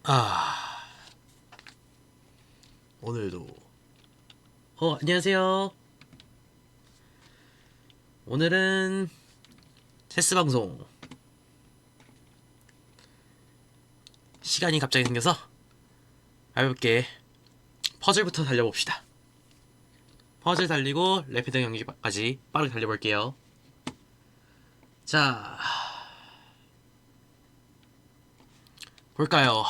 아, 오늘도. 안녕하세요. 오늘은 체스 방송. 시간이 갑자기 생겨서 가볍게 퍼즐부터 달려봅시다. 퍼즐 달리고 레피드 경기까지 빠르게 달려볼게요. 자, 볼까요?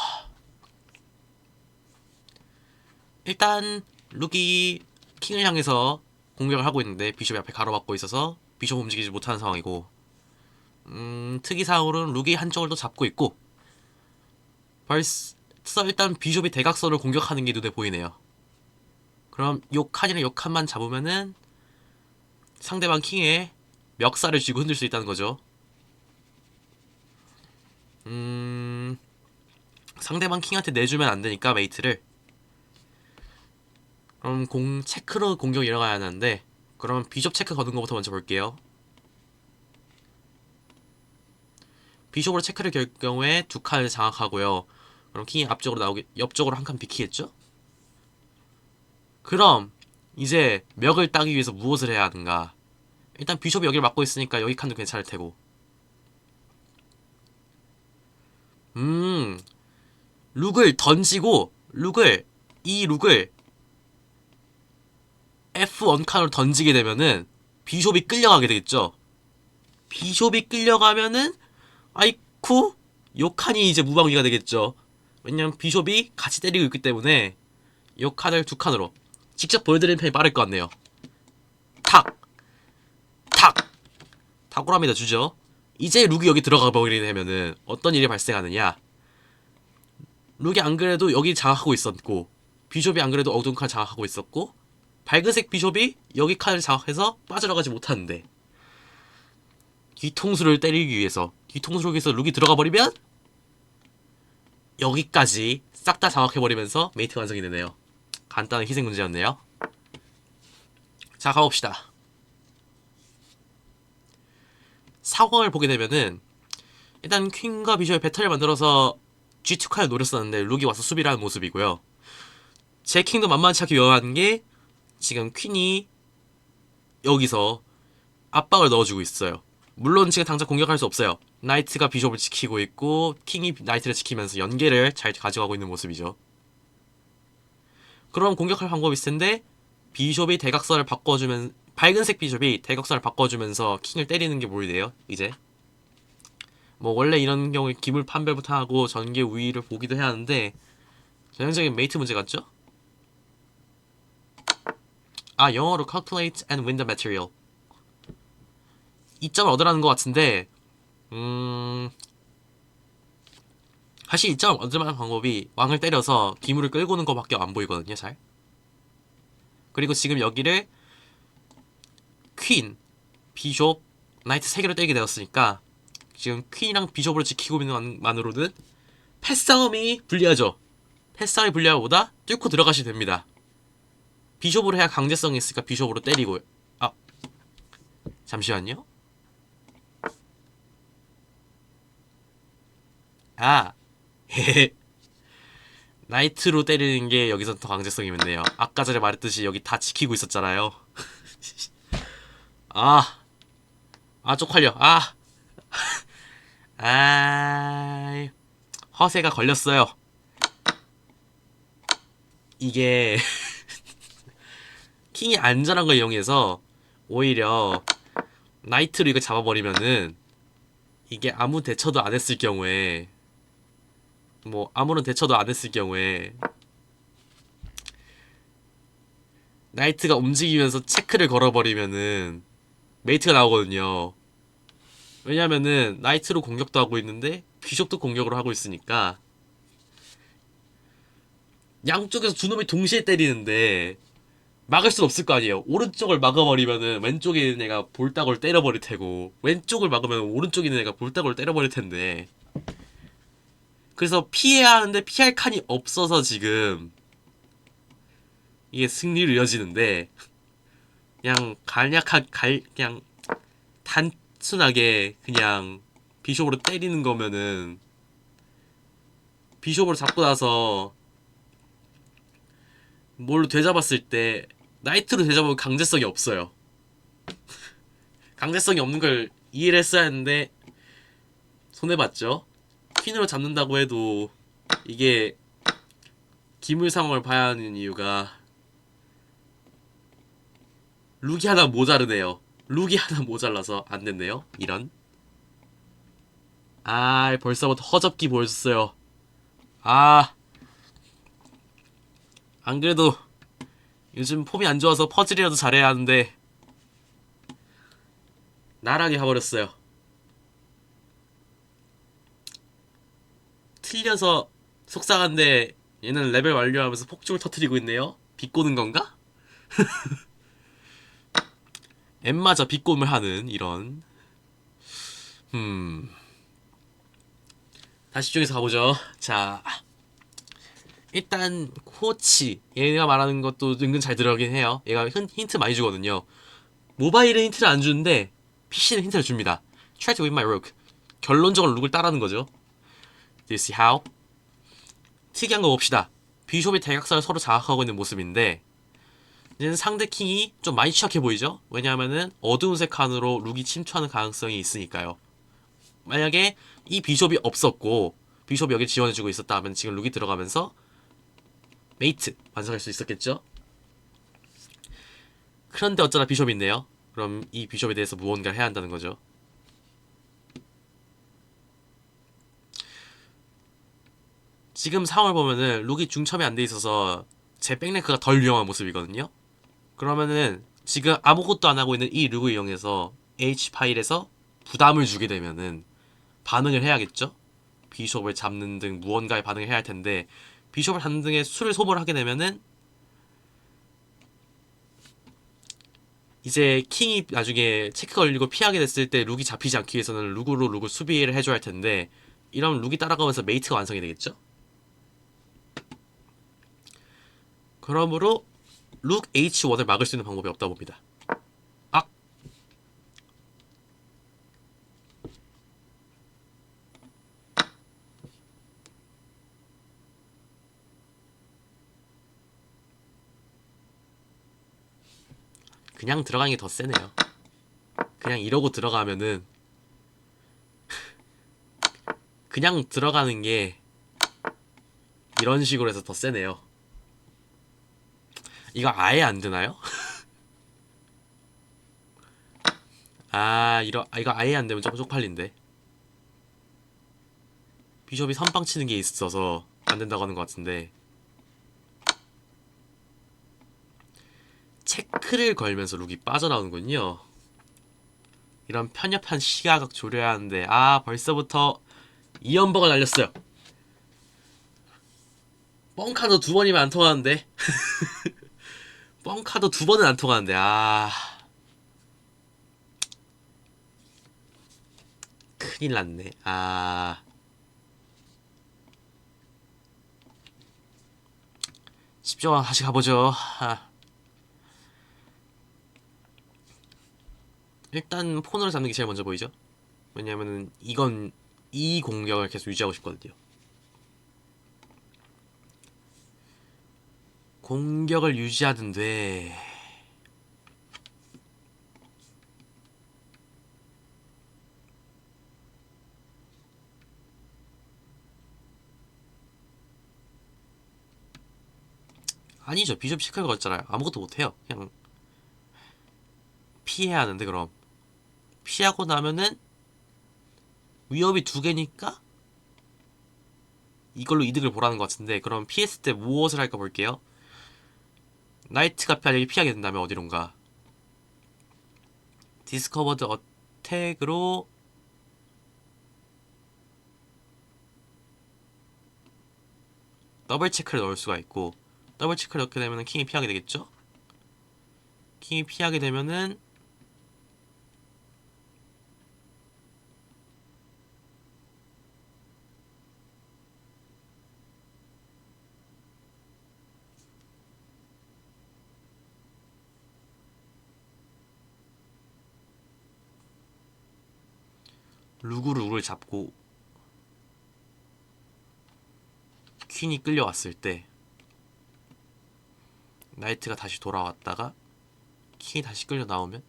일단 룩이 킹을 향해서 공격을 하고 있는데 비숍이 앞에 가로막고 있어서 비숍 움직이지 못하는 상황이고, 특이사항으로는 룩이 한쪽을 더 잡고 있고, 벌써 일단 비숍이 대각선을 공격하는 게 눈에 보이네요. 그럼 요 칸이랑 요 칸만 잡으면은 상대방 킹의 멱살을 쥐고 흔들 수 있다는 거죠. 상대방 킹한테 내주면 안 되니까 메이트를. 그럼 체크로 공격이 일어나야 하는데, 그러면 비숍 체크 거는 것부터 먼저 볼게요. 비숍으로 체크를 걸 경우에 두 칸을 장악하고요. 그럼 킹이 앞쪽으로 나오게 옆쪽으로 한 칸 비키겠죠? 그럼 이제 멱을 따기 위해서 무엇을 해야 하는가? 일단 비숍이 여기를 막고 있으니까 여기 칸도 괜찮을 테고. 음, 룩을 던지고 룩을 F1 칸으로 던지게 되면은 비숍이 끌려가게 되겠죠. 비숍이 끌려가면은 아이쿠 요 칸이 이제 무방비가 되겠죠. 왜냐면 비숍이 같이 때리고 있기 때문에 요 칸을 두 칸으로 직접 보여드리는 편이 빠를 것 같네요. 탁! 탁! 탁구랍니다 주죠. 이제 룩이 여기 들어가 버리게 되면은 어떤 일이 발생하느냐. 룩이 안 그래도 여기 장악하고 있었고, 비숍이 안 그래도 어두운 칸 장악하고 있었고, 밝은색 비숍이 여기 칸을 장악해서 빠져나가지 못하는데, 뒤통수를 때리기 위해서 룩이 들어가 버리면 여기까지 싹 다 장악해버리면서 메이트가 완성이 되네요. 간단한 희생 문제였네요. 자, 가봅시다. 상황을 보게 되면은 일단 퀸과 비숍의 배틀을 만들어서 G2칸을 노렸었는데 룩이 와서 수비를 하는 모습이고요. 제 킹도 만만치 않게 위험한 게 지금 퀸이 여기서 압박을 넣어주고 있어요. 물론 지금 당장 공격할 수 없어요. 나이트가 비숍을 지키고 있고 킹이 나이트를 지키면서 연계를 잘 가져가고 있는 모습이죠. 그럼 공격할 방법이 있을 텐데, 비숍이 대각선을 바꿔주면 밝은색 비숍이 대각선을 바꿔주면서 킹을 때리는 게 보이네요. 이제 뭐 원래 이런 경우에 기물 판별부터 하고 전개 우위를 보기도 해야 하는데 전형적인 메이트 문제 같죠? 아, 영어로 calculate and win the material. 이점을 얻으라는 것 같은데, 사실 이점을 얻을 만한 방법이 왕을 때려서 기물을 끌고 오는 것밖에 안 보이거든요, 잘. 그리고 지금 여기를 퀸, 비숍, 나이트 3개로 때리게 되었으니까 지금 퀸이랑 비숍으로 지키고 있는 것만으로는 패싸움이 불리하죠. 패싸움이 불리한 것보다 뚫고 들어가시면 됩니다. 비숍으로 해야 강제성이 있으니까 비숍으로 때리고. 아, 잠시만요. 아, 헤헤. 나이트로 때리는 게 여기서 더 강제성이 있네요. 아까 전에 말했듯이 여기 다 지키고 있었잖아요. 아, 쪽팔려. 아, 허세가 걸렸어요. 이게 킹이 안전한 걸 이용해서 오히려 나이트로 이거 잡아버리면은 이게 아무 대처도 안 했을 경우에, 뭐 아무런 대처도 안 했을 경우에 나이트가 움직이면서 체크를 걸어버리면은 메이트가 나오거든요. 왜냐면은 나이트로 공격도 하고 있는데 비숍도 공격을 하고 있으니까 양쪽에서 두 놈이 동시에 때리는데 막을 순 없을 거 아니에요. 오른쪽을 막아버리면은 왼쪽에 있는 애가 볼따구를 때려버릴 테고, 왼쪽을 막으면 오른쪽에 있는 애가 볼따구를 때려버릴 텐데, 그래서 피해야 하는데 피할 칸이 없어서 지금 이게 승리로 이어지는데, 그냥 단순하게 그냥 비숍으로 때리는 거면은 비숍으로 잡고 나서 뭘로 되잡았을 때 나이트로 되잡으면 강제성이 없어요. 강제성이 없는 걸 이해를 했어야 했는데 손해봤죠. 퀸으로 잡는다고 해도 이게 기물 상황을 봐야 하는 이유가 룩이 하나 모자르네요. 룩이 하나 모자라서 안 됐네요. 이런. 아, 벌써부터 허접기 보였어요. 아, 안 그래도 요즘 폼이 안 좋아서 퍼즐이라도 잘해야 하는데 나락에 가버렸어요. 틀려서 속상한데 얘는 레벨 완료하면서 폭죽을 터트리고 있네요. 비꼬는 건가? 엠마저 비꼼을 하는 이런. 다시 쪽에서 가보죠. 자, 일단 코치 얘가 말하는 것도 은근 잘 들어가긴 해요. 얘가 힌트 많이 주거든요. 모바일은 힌트를 안 주는데 PC는 힌트를 줍니다. Try to win my rook. 결론적으로 룩을 따라하는 거죠. Do you see how? 특이한 거 봅시다. 비숍이 대각선을 서로 장악하고 있는 모습인데 이제는 상대 킹이 좀 많이 취약해 보이죠? 왜냐하면은 어두운 색 칸으로 룩이 침투하는 가능성이 있으니까요. 만약에 이 비숍이 없었고 비숍이 여기 지원해주고 있었다 하면 지금 룩이 들어가면서 메이트 완성할 수 있었겠죠? 그런데 어쩌다 비숍이 있네요. 그럼 이 비숍에 대해서 무언가를 해야 한다는 거죠. 지금 상황을 보면은 룩이 중첩이 안 돼 있어서 제 백랭크가 덜 유용한 모습이거든요. 그러면은 지금 아무것도 안 하고 있는 이 룩을 이용해서 H 파일에서 부담을 주게 되면은 반응을 해야겠죠? 비숍을 잡는 등 무언가에 반응을 해야 할 텐데 비숍을 잡는 등의 수를 소모를 하게 되면은 이제 킹이 나중에 체크 걸리고 피하게 됐을 때 룩이 잡히지 않기 위해서는 룩으로 룩을 수비를 해줘야 할 텐데 이러면 룩이 따라가면서 메이트가 완성이 되겠죠? 그러므로 룩 H1을 막을 수 있는 방법이 없다 봅니다. 아! 그냥 들어가는 게 더 세네요. 그냥 이러고 들어가면은 그냥 들어가는 게 이런 식으로 해서 더 세네요. 이거 아예 안 되나요? 이거 아예 안 되면 조금 쪽팔린데. 비숍이 선빵 치는 게 있어서 안 된다고 하는 것 같은데. 체크를 걸면서 룩이 빠져나오는군요. 이런 편협한 시각을 조려야 하는데, 벌써부터 이연버가 날렸어요. 뻥카도 두 번이면 안 통하는데. 뻥카도 두 번은 안 통하는데, 큰일 났네. 집중 다시 가보죠. 일단 폰으로 잡는 게 제일 먼저 보이죠? 왜냐면은 이건 이 공격을 계속 유지하고 싶거든요. 공격을 유지하는데 아니죠. 비숍 시클 걸었잖아요. 아무것도 못해요. 그냥 피해야 하는데 그럼 피하고 나면은 위협이 두 개니까 이걸로 이득을 보라는 것 같은데 그럼 피했을 때 무엇을 할까 볼게요. 나이트가 피하게 된다면 어디론가 디스커버드 어택으로 더블 체크를 넣을 수가 있고 더블 체크를 넣게 되면은 킹이 피하게 되겠죠? 킹이 피하게 되면은 룩을 잡고 퀸이 끌려왔을 때 나이트가 다시 돌아왔다가 퀸이 다시 끌려 나오면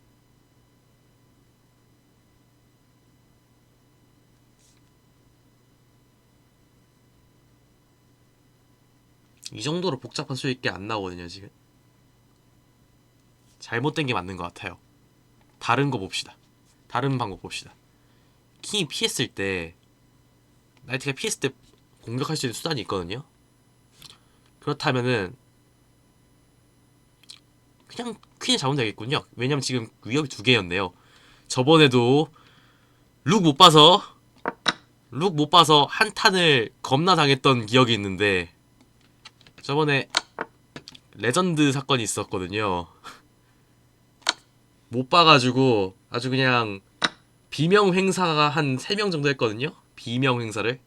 이 정도로 복잡한 수익이 안 나오거든요. 지금 잘못된 게 맞는 것 같아요. 다른 거 봅시다. 다른 방법 봅시다. 킹이 피했을 때 나이트가 피했을 때 공격할 수 있는 수단이 있거든요. 그렇다면은 그냥 퀸을 잡으면 되겠군요. 왜냐면 지금 위협이 두 개였네요. 저번에도 룩 못 봐서 한탄을 겁나 당했던 기억이 있는데 저번에 레전드 사건이 있었거든요. 못 봐가지고 아주 그냥 비명 행사가 한 3명 정도 했거든요. 비명 행사를.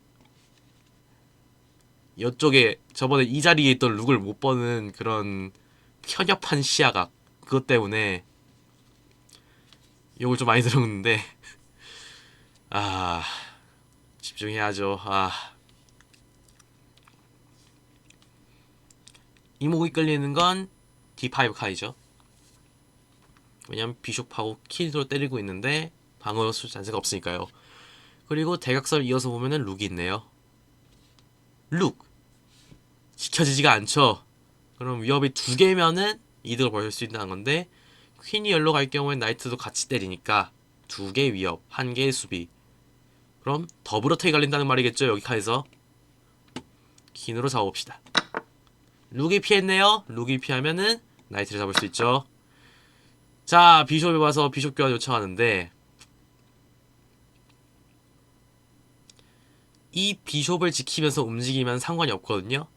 이쪽에 저번에 이 자리에 있던 룩을 못 보는 그런 편협한 시야각 그것 때문에 욕을 좀 많이 들었는데 아 집중해야죠. 이목이 끌리는 건 D5 카이죠. 왜냐면 비숍하고 킬로 때리고 있는데 방어 수 잔재가 없으니까요. 그리고 대각선을 이어서 보면은 룩이 있네요. 룩 지켜지지가 않죠. 그럼 위협이 두 개면은 이득을 벌 수 있다는 건데 퀸이 열로 갈 경우엔 나이트도 같이 때리니까 두 개 위협, 한 개의 수비. 그럼 더블 어택이 갈린다는 말이겠죠. 여기 칸에서 퀸으로 잡아봅시다. 룩이 피했네요. 룩이 피하면은 나이트를 잡을 수 있죠. 자, 비숍이 와서 비숍 교환 요청하는데 이 비숍을 지키면서 움직이면 상관이 없거든요.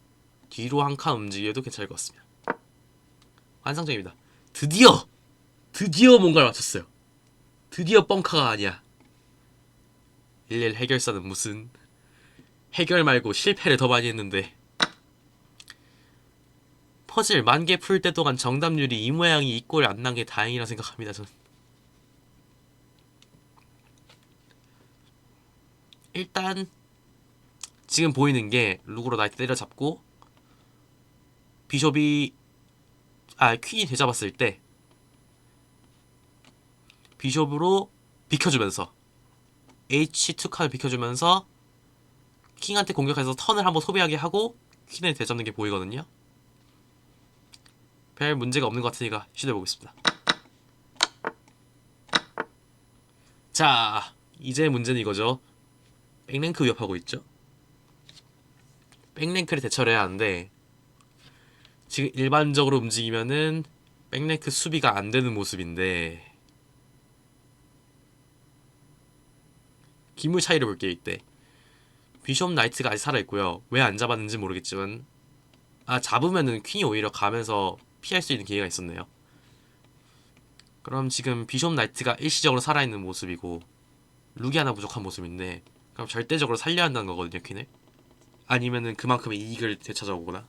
뒤로 한 칸 움직여도 괜찮을 것 같습니다. 환상적입니다. 드디어 뭔가를 맞췄어요. 드디어 뻥카가 아니야. 일일 해결사는 무슨 해결 말고 실패를 더 많이 했는데 퍼즐 10,000개 풀 때 동안 정답률이 이 모양이 이 꼴 안 난 게 다행이라 생각합니다. 전 일단 지금 보이는 게 룩으로 나이트 때려잡고 비숍이 퀸이 되잡았을 때 비숍으로 비켜주면서 H2 칸을 비켜주면서 킹한테 공격해서 턴을 한번 소비하게 하고 퀸을 되잡는 게 보이거든요. 별 문제가 없는 것 같으니까 시도해보겠습니다. 자, 이제 문제는 이거죠. 백랭크 위협하고 있죠. 백랭크를 대처를 해야 하는데 지금 일반적으로 움직이면은 백랭크 수비가 안 되는 모습인데 기물 차이를 볼게요. 이때 비숍 나이트가 아직 살아있고요. 왜 안 잡았는지 모르겠지만 잡으면은 퀸이 오히려 가면서 피할 수 있는 기회가 있었네요. 그럼 지금 비숍 나이트가 일시적으로 살아있는 모습이고 룩이 하나 부족한 모습인데 그럼 절대적으로 살려야 한다는 거거든요. 퀸을 아니면은 그만큼의 이익을 되찾아오거나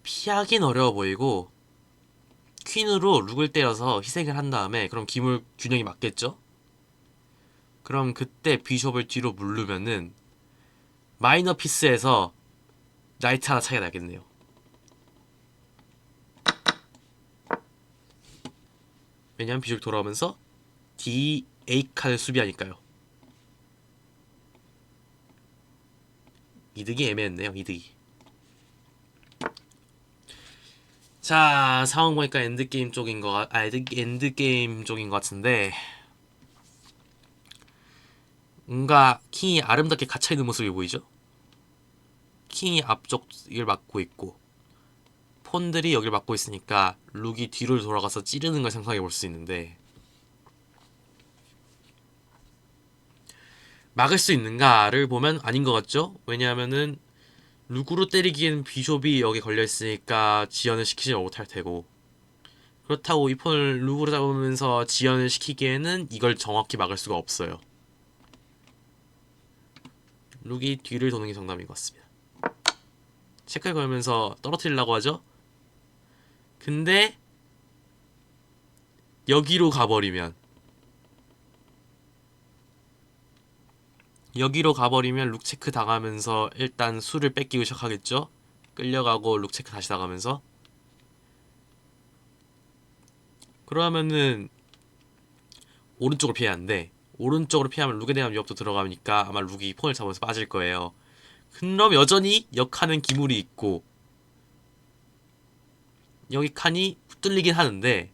피하긴 어려워 보이고 퀸으로 룩을 때려서 희생을 한 다음에 그럼 기물 균형이 맞겠죠? 그럼 그때 비숍을 뒤로 물르면은 마이너 피스에서 나이트 하나 차이가 나겠네요. 왜냐면 비숍이 돌아오면서 D, A 칸을 수비하니까요. 이득이 애매했네요. 이득이. 자, 상황 보니까 엔드게임 쪽인 엔드게임 쪽인 것 같은데 뭔가 킹이 아름답게 갇혀있는 모습이 보이죠? 킹이 앞쪽을 막고 있고 폰들이 여기를 막고 있으니까 룩이 뒤로 돌아가서 찌르는 걸 상상해 볼 수 있는데 막을 수 있는가를 보면 아닌 것 같죠? 왜냐하면은 룩으로 때리기에는 비숍이 여기 걸려있으니까 지연을 시키지 못할 테고, 그렇다고 이 폰을 룩으로 잡으면서 지연을 시키기에는 이걸 정확히 막을 수가 없어요. 룩이 뒤를 도는 게 정답인 것 같습니다. 체크를 걸면서 떨어뜨리려고 하죠? 근데 여기로 가버리면 룩 체크 당하면서 일단 수를 뺏기고 시작하겠죠? 끌려가고 룩 체크 다시 당하면서, 그러면은 오른쪽을 피해야 하는데, 오른쪽으로 피하면 룩에 대한 위협도 들어가니까 아마 룩이 폰을 잡으면서 빠질 거예요. 그럼 여전히 역하는 기물이 있고 여기 칸이 뚫리긴 하는데,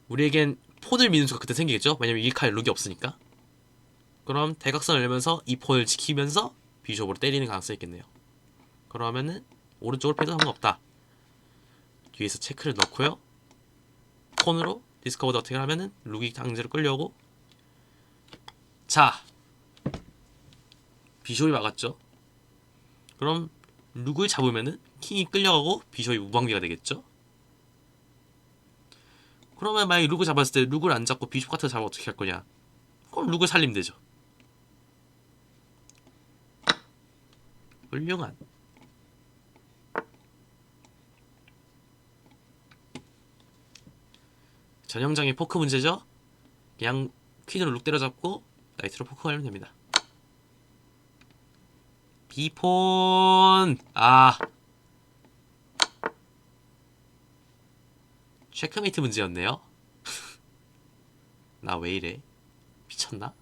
우리에겐 폰을 미는 수가 그때 생기겠죠? 왜냐면 이 칸에 룩이 없으니까. 그럼 대각선을 내면서 이 폰을 지키면서 비숍으로 때리는 가능성이 있겠네요. 그러면은 오른쪽으로 패도 상관없다. 뒤에서 체크를 넣고요. 폰으로 디스커버드 어택을 하면은 룩이 강제로 끌려오고, 자, 비숍이 막았죠. 그럼 룩을 잡으면은 킹이 끌려가고 비숍이 무방비가 되겠죠. 그러면 만약에 룩을 잡았을 때 룩을 안 잡고 비숍 같은 거 잡으면 어떻게 할 거냐? 그럼 룩을 살리면 되죠. 훌륭한. 전형적인 포크 문제죠. 그냥 퀸으로 룩 때려잡고 나이트로 포크 걸면 됩니다. 비폰. 아, 체크메이트 문제였네요. 나 왜 이래? 미쳤나?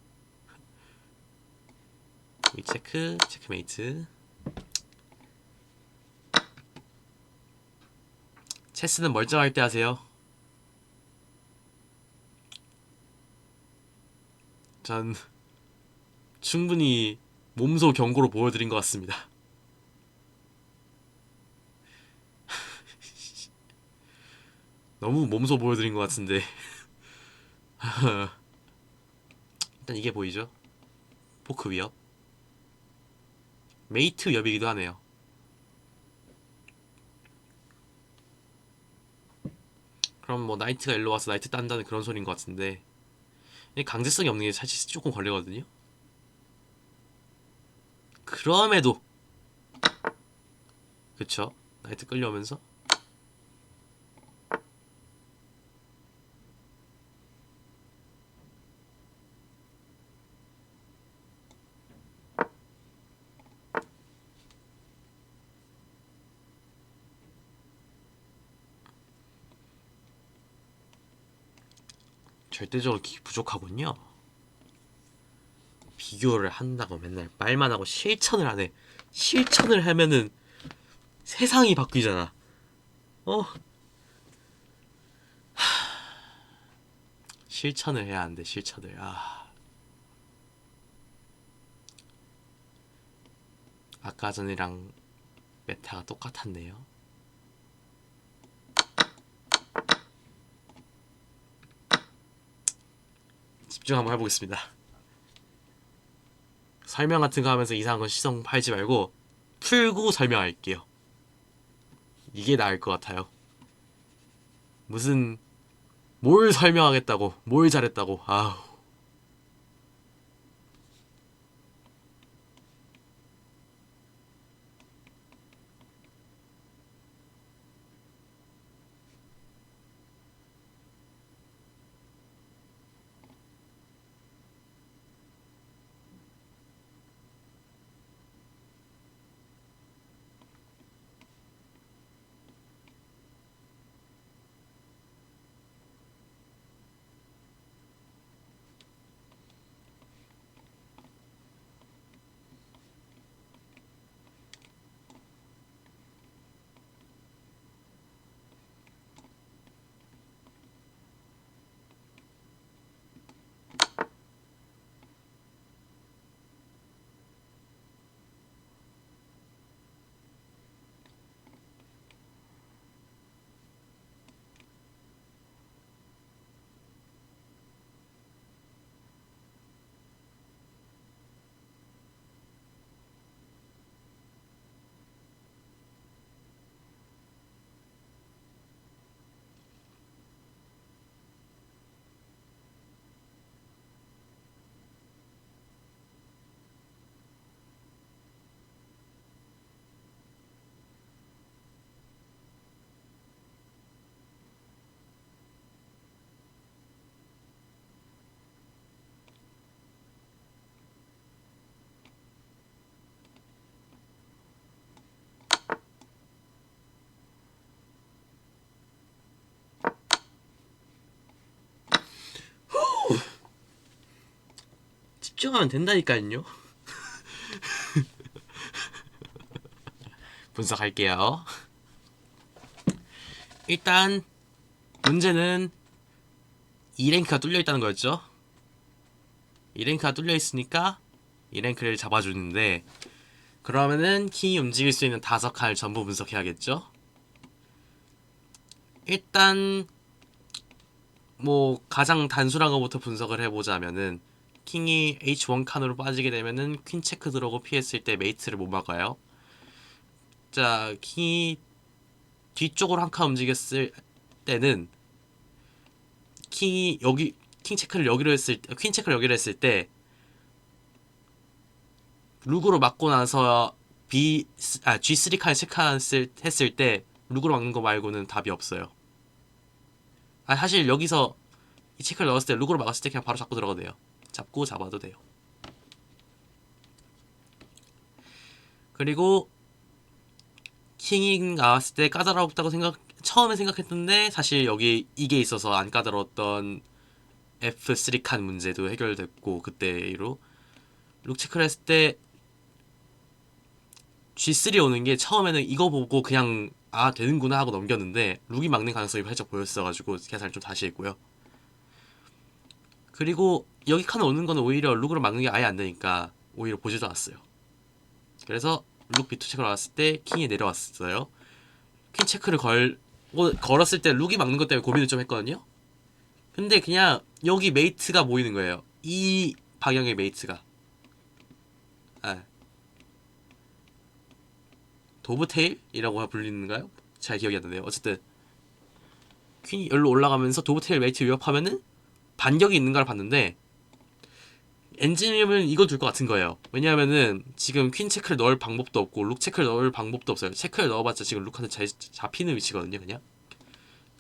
위체크, 체크메이트. 체스는 멀쩡할 때 하세요. 전 충분히 몸소 경고로 보여드린 것 같습니다. 너무 몸소 보여드린 것 같은데. 일단 이게 보이죠? 포크 위협. 메이트 위협이기도 하네요. 그럼 뭐 나이트가 일로 와서 나이트 딴다는 그런 소리인 것 같은데, 강제성이 없는 게 사실 조금 걸리거든요. 그럼에도 그쵸? 나이트 끌려오면서 절대적으로 부족하군요. 비교를 한다고 맨날 말만 하고 실천을 안 해. 실천을 하면은 세상이 바뀌잖아. 어? 실천을 해야 하는데 실천을. 아. 아까 전이랑 메타가 똑같았네요. 집중 한번 해보겠습니다. 설명 같은 거 하면서 이상한 건 시성 팔지 말고 풀고 설명할게요. 이게 나을 것 같아요. 무슨 뭘 설명하겠다고, 뭘 잘했다고. 아우. 집중하면 된다니까요. 분석할게요. 일단 문제는 2랭크가 뚫려있다는 거였죠. 2랭크가 뚫려있으니까 2랭크를 잡아주는데, 그러면은 킹이 움직일 수 있는 5칸을 전부 분석해야겠죠. 일단 뭐 가장 단순한 것부터 분석을 해보자면은, 킹이 H1 칸으로 빠지게 되면은 퀸 체크 들어오고 피했을 때 메이트를 못 막아요. 자, 킹이 뒤쪽으로 한 칸 움직였을 때는 킹이 여기 킹 체크를 여기로 했을 때, 퀸 체크를 여기로 했을 때 룩으로 막고 나서 G3 칸을 체크했을 때 룩으로 막는 거 말고는 답이 없어요. 사실 여기서 이 체크를 넣었을 때 룩으로 막았을 때 그냥 바로 잡고 들어가도 돼요. 잡고 잡아도 돼요. 그리고 킹이 나왔을 때 까다롭다고 처음에 생각했는데, 사실 여기 이게 있어서 안 까다로웠던 F3 칸 문제도 해결됐고, 그때로 룩 체크를 했을 때 G3 오는 게 처음에는 이거 보고 그냥 되는구나 하고 넘겼는데, 룩이 막는 가능성이 살짝 보였어가지고 계산을 좀 다시 했고요. 그리고 여기 칸 오는 거는 오히려 룩으로 막는 게 아예 안 되니까 오히려 보지도 않았어요. 그래서 룩 B2 체크를 왔을 때 킹이 내려왔어요. 퀸 체크를 걸었을 때 룩이 막는 것 때문에 고민을 좀 했거든요. 근데 그냥 여기 메이트가 모이는 거예요. 이 방향의 메이트가. 도브테일이라고 불리는가요? 잘 기억이 안 나네요. 어쨌든 퀸이 여기로 올라가면서 도브테일 메이트 위협하면은 반격이 있는 걸 봤는데, 엔지니어는 이걸 둘 것 같은 거예요. 왜냐하면은 지금 퀸 체크를 넣을 방법도 없고 룩 체크를 넣을 방법도 없어요. 체크를 넣어봤자 지금 룩한테 잡히는 위치거든요, 그냥.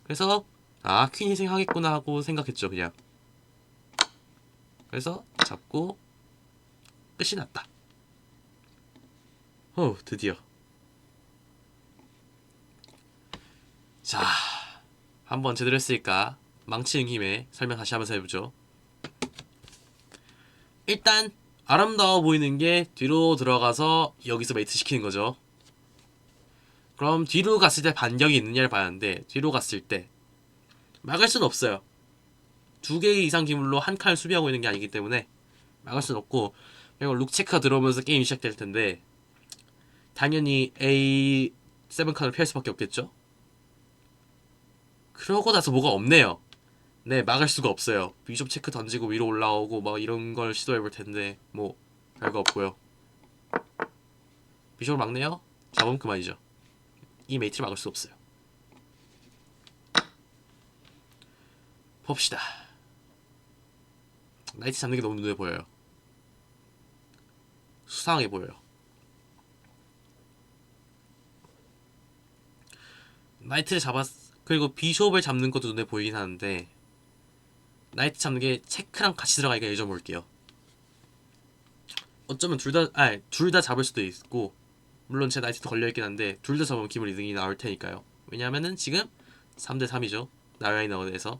그래서 퀸 희생하겠구나 하고 생각했죠, 그냥. 그래서 잡고 끝이 났다. 드디어. 자, 한번 제대로 했으니까 망치는 김에 설명 다시 한번 해보죠. 일단 아름다워 보이는 게 뒤로 들어가서 여기서 메이트 시키는 거죠. 그럼 뒤로 갔을 때 반격이 있느냐를 봐야 하는데, 뒤로 갔을 때 막을 수는 없어요. 2개 이상 기물로 한 칸을 수비하고 있는 게 아니기 때문에 막을 수는 없고, 그리고 룩 체크가 들어오면서 게임이 시작될 텐데 당연히 A7 칸을 피할 수밖에 없겠죠. 그러고 나서 뭐가 없네요. 네, 막을 수가 없어요. 비숍 체크 던지고 위로 올라오고 막 이런 걸 시도해볼 텐데 뭐 별거 없고요. 비숍을 막네요. 잡으면 그만이죠. 이 메이트를 막을 수 없어요. 봅시다. 나이트 잡는 게 너무 눈에 보여요. 수상해 보여요. 나이트를 그리고 비숍을 잡는 것도 눈에 보이긴 하는데, 나이트 잡는 게 체크랑 같이 들어가니까 예전 볼게요. 어쩌면 둘 다 잡을 수도 있고, 물론 제 나이트도 걸려있긴 한데 둘 다 잡으면 기분 이득이 나올 테니까요. 왜냐하면은 지금 3대3이죠. 나라이너에서.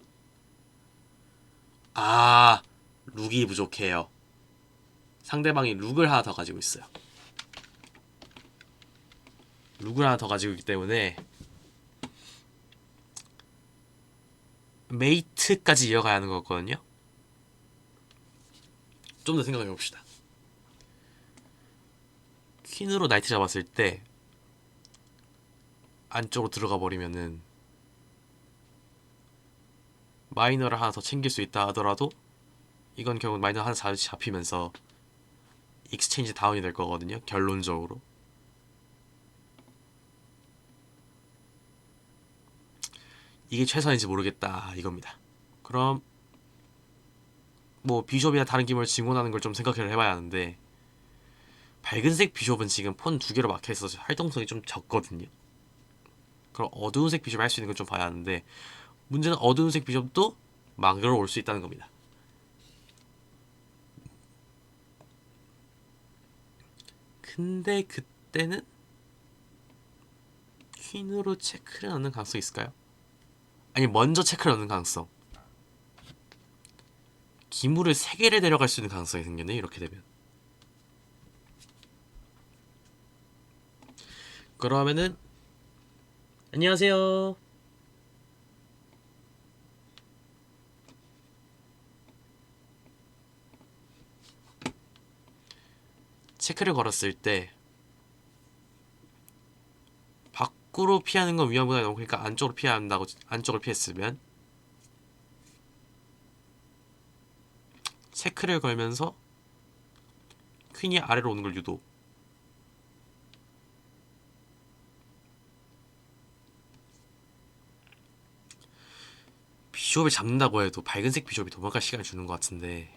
룩이 부족해요. 상대방이 룩을 하나 더 가지고 있어요. 룩을 하나 더 가지고 있기 때문에 메이트까지 이어가야 하는 거거든요. 좀 더 생각해 봅시다. 퀸으로 나이트 잡았을 때 안쪽으로 들어가 버리면은 마이너를 하나 더 챙길 수 있다 하더라도, 이건 결국 마이너 하나 잡히면서 익스체인지 다운이 될 거거든요, 결론적으로. 이게 최선인지 모르겠다 이겁니다. 그럼 뭐 비숍이나 다른 기물을 증원하는 걸 좀 생각을 해봐야 하는데, 밝은색 비숍은 지금 폰 2개로 막혀있어서 활동성이 좀 적거든요. 그럼 어두운색 비숍 할 수 있는 걸 좀 봐야 하는데, 문제는 어두운색 비숍도 막으러 올 수 있다는 겁니다. 근데 그때는 퀸으로 체크를 넣는 가능성이 있을까요? 아니, 먼저 체크를 넣는 가능성. 기물을 3개를 데려갈 수 있는 가능성이 생겼네 이렇게 되면. 그러면은 안녕하세요. 체크를 걸었을 때 밖으로 피하는 건 위험보다 너무 그러니까 안쪽으로 피해야 한다고 안쪽을 피했으면 체크를 걸면서 퀸이 아래로 오는 걸 유도. 비숍을 잡는다고 해도 밝은색 비숍이 도망갈 시간을 주는 것 같은데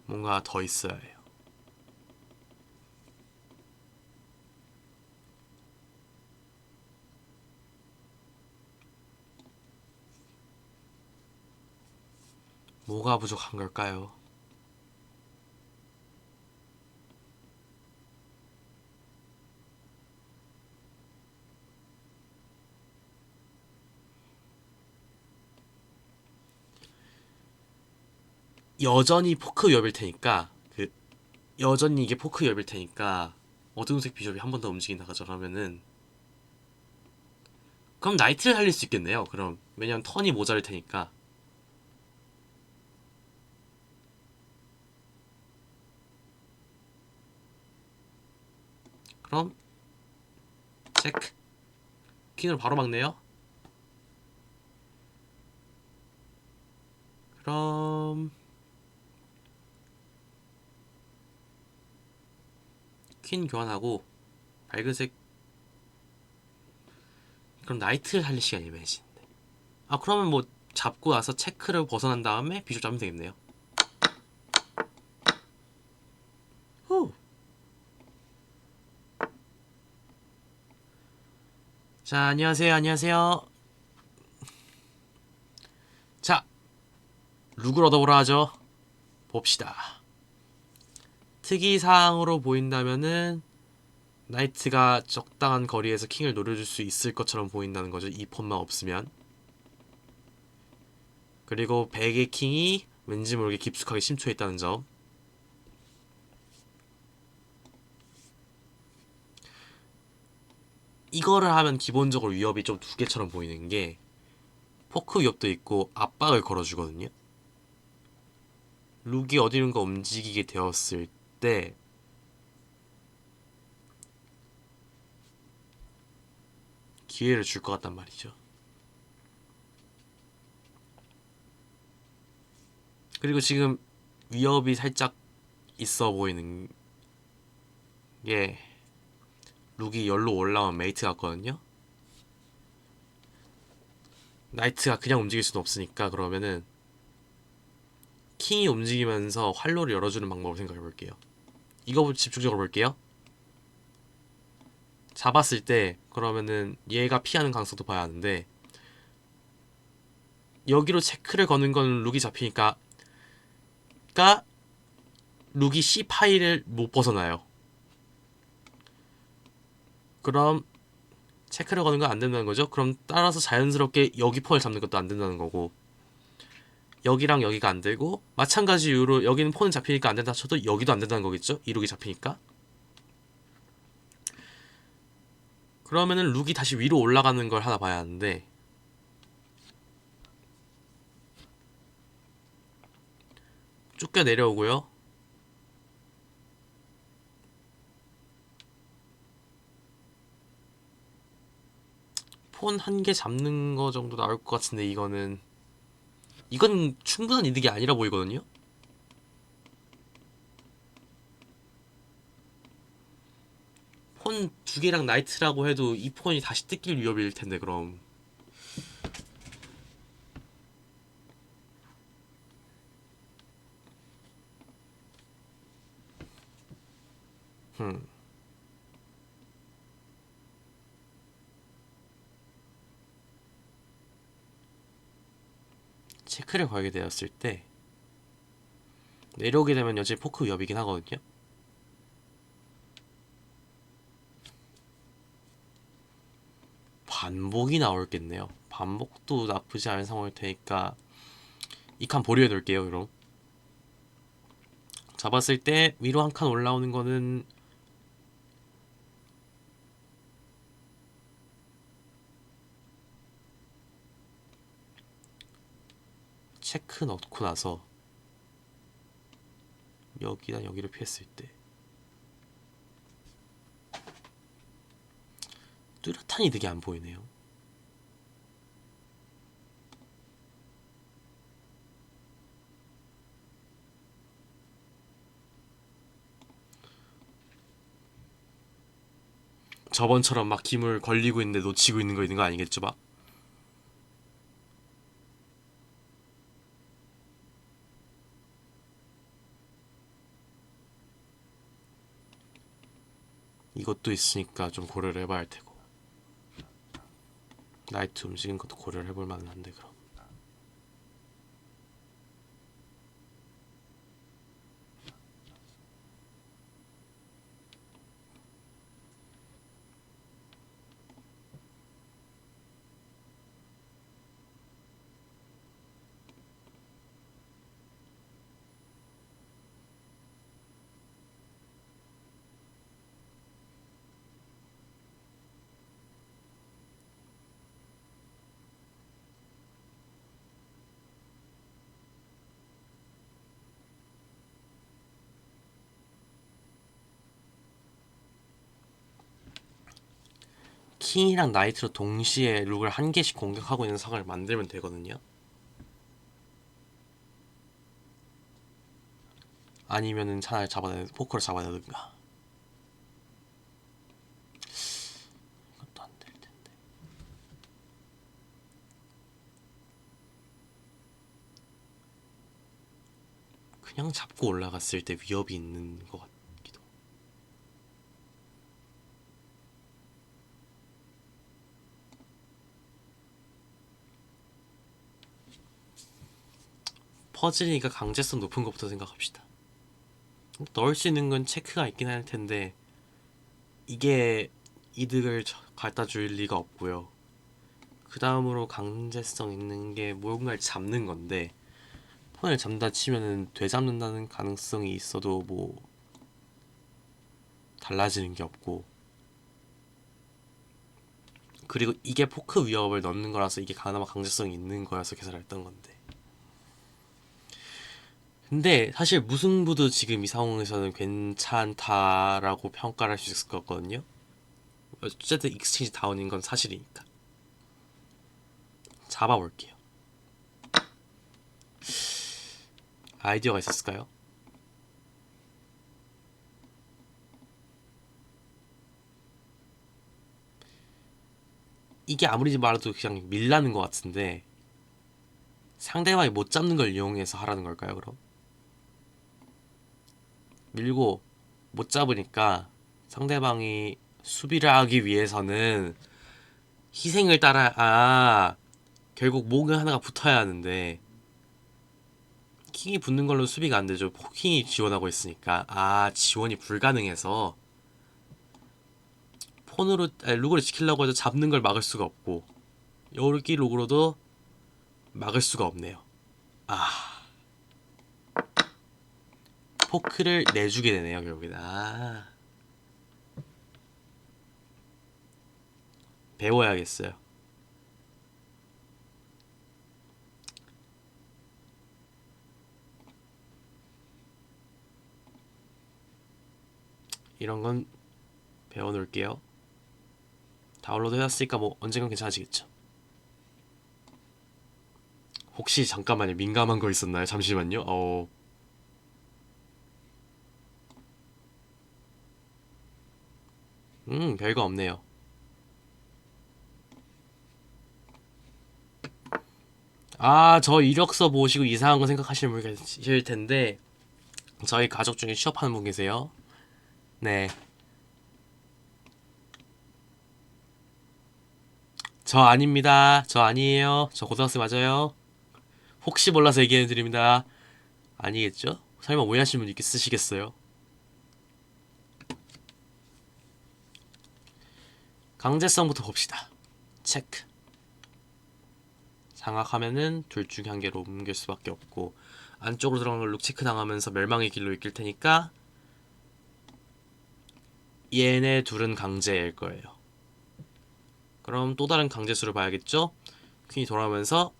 뭔가 더 있어야 해요. 뭐가 부족한 걸까요? 여전히 포크 위협일 테니까 여전히 이게 포크 위협일 테니까 어두운색 비숍이 한 번 더 움직인다 가져가면은 그럼 나이트를 살릴 수 있겠네요. 그럼 왜냐면 턴이 모자랄 테니까. 그럼 체크 퀸으로 바로 막네요. 그럼 퀸 교환하고 밝은색 그럼 나이트를 살릴 시간이 애매해지는데. 아 그러면 뭐 잡고 나서 체크를 벗어난 다음에 비숍 잡으면 되겠네요. 후. 자 안녕하세요 안녕하세요. 자 룩을 얻어보라 하죠. 봅시다. 특이사항으로 보인다면은 나이트가 적당한 거리에서 킹을 노려줄 수 있을 것처럼 보인다는 거죠. 이 폰만 없으면. 그리고 백의 킹이 왠지 모르게 깊숙하게 심초해 있다는 점. 이거를 하면 기본적으로 위협이 좀 두 개처럼 보이는 게 포크 위협도 있고 압박을 걸어주거든요. 룩이 어디론가 움직이게 되었을 때 기회를 줄 것 같단 말이죠. 그리고 지금 위협이 살짝 있어 보이는 게 룩이 열로 올라온 메이트 같거든요. 나이트가 그냥 움직일 수는 없으니까 그러면은 킹이 움직이면서 활로를 열어주는 방법을 생각해 볼게요. 이거 집중적으로 볼게요. 잡았을 때 그러면은 얘가 피하는 가능성도 봐야 하는데 여기로 체크를 거는 건 룩이 잡히니까 룩이 C 파일을 못 벗어나요. 그럼 체크를 거는 건 안 된다는 거죠. 그럼 따라서 자연스럽게 여기 폰을 잡는 것도 안 된다는 거고 여기랑 여기가 안 되고 마찬가지 이유로 여기는 폰은 잡히니까 안 된다 쳐도 여기도 안 된다는 거겠죠. 이 룩이 잡히니까. 그러면은 룩이 다시 위로 올라가는 걸 하나 봐야 하는데 쫓겨 내려오고요. 폰 한 개 잡는 거 정도 나올 것 같은데 이건 충분한 이득이 아니라 보이거든요. 폰 두 개랑 나이트라고 해도 이 폰이 다시 뜯길 위협일 텐데 그럼 흠. 체크를 걸게 되었을 때 내려오게 되면 여전히 포크 위협이긴 하거든요. 반복이 나올겠네요. 반복도 나쁘지 않은 상황일 테니까 이 칸 보류해 놓을게요. 그럼 잡았을 때 위로 한 칸 올라오는 거는 체크 넣고 나서 여기랑 여기를 피했을 때 뚜렷한 이득이 안 보이네요. 저번처럼 막 기물 걸리고 있는데 놓치고 있는 거 있는 거 아니겠죠, 막? 이것도 있으니까 좀 고려를 해봐야 할 테고. 나이트 움직이는 것도 고려를 해볼 만은 한데 그럼. 킹이랑 나이트로 동시에 룩을 한 개씩 공격하고 있는 상황을 만들면 되거든요. 아니면은 차라리 포커를 잡아내든가. 이것도 안 될 텐데. 그냥 잡고 올라갔을 때 위협이 있는 것 같기도. 퍼즐이니까 강제성 높은 것부터 생각합시다. 넣을 수 있는 건 체크가 있긴 할 텐데 이게 이득을 갖다 줄 리가 없고요. 그 다음으로 강제성 있는 게 뭔가를 잡는 건데 폰을 잡는다 치면은 되잡는다는 가능성이 있어도 뭐 달라지는 게 없고, 그리고 이게 포크 위협을 넣는 거라서 이게 그나마 강제성이 있는 거여서 계산을 했던 건데, 근데 사실 무승부도 지금 이 상황에서는 괜찮다라고 평가를 할 수 있을 것 같거든요. 어쨌든 익스체인지 다운인 건 사실이니까 잡아볼게요. 아이디어가 있었을까요? 이게 아무리 말해도 그냥 밀라는 것 같은데 상대방이 못 잡는 걸 이용해서 하라는 걸까요, 그럼? 밀고 못 잡으니까 상대방이 수비를 하기 위해서는 희생을 결국 목은 하나가 붙어야 하는데 킹이 붙는 걸로 수비가 안 되죠. 킹이 지원하고 있으니까. 지원이 불가능해서 룩으로 지키려고 해도 잡는 걸 막을 수가 없고 여기 룩으로도 막을 수가 없네요. 포크를 내주게 되네요, 결국엔. 배워야겠어요. 이런 건 배워놓을게요. 다운로드 해놨으니까 뭐 언젠간 괜찮아지겠죠. 혹시 잠깐만요, 민감한 거 있었나요? 잠시만요. 별거 없네요. 저 이력서 보시고 이상한 거 생각하시는 분 계실 텐데 저희 가족 중에 취업하는 분 계세요. 네. 저 아닙니다. 저 아니에요. 저 고등학생 맞아요. 혹시 몰라서 얘기해드립니다. 아니겠죠? 설마 오해하시는 분 있으시겠어요? 강제성부터 봅시다. 체크. 장악하면은 둘 중에 한 개로 옮길 수밖에 없고, 안쪽으로 들어간 걸 룩 체크 당하면서 멸망의 길로 이끌 테니까 얘네 둘은 강제일 거예요. 그럼 또 다른 강제수를 봐야겠죠? 퀸이 돌아오면서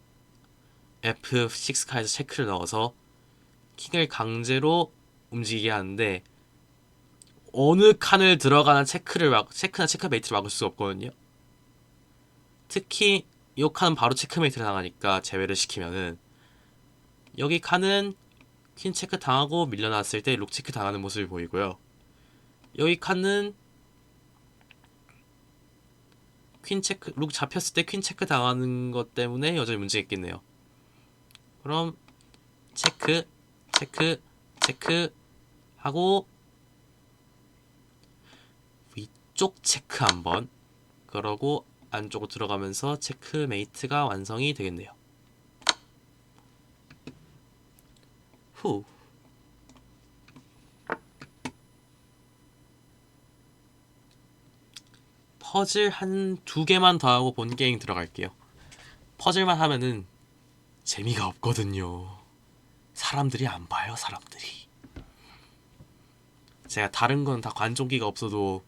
F6 칸에서 체크를 넣어서 킹을 강제로 움직이게 하는데, 어느 칸을 들어가는 체크나 체크메이트를 막을 수가 없거든요. 특히 이 칸은 바로 체크메이트를 당하니까 제외를 시키면은, 여기 칸은 퀸 체크 당하고 밀려났을 때 룩 체크 당하는 모습이 보이고요. 여기 칸은 퀸 체크, 룩 잡혔을 때 퀸 체크 당하는 것 때문에 여전히 문제가 있겠네요. 그럼 체크, 체크, 체크 하고 위쪽 체크 한번, 그러고 안쪽으로 들어가면서 체크메이트가 완성이 되겠네요. 후. 퍼즐 한 2개만 더 하고 본 게임 들어갈게요. 퍼즐만 하면은 재미가 없거든요. 사람들이 안 봐요, 사람들이. 제가 다른 건 다 관종기가 없어도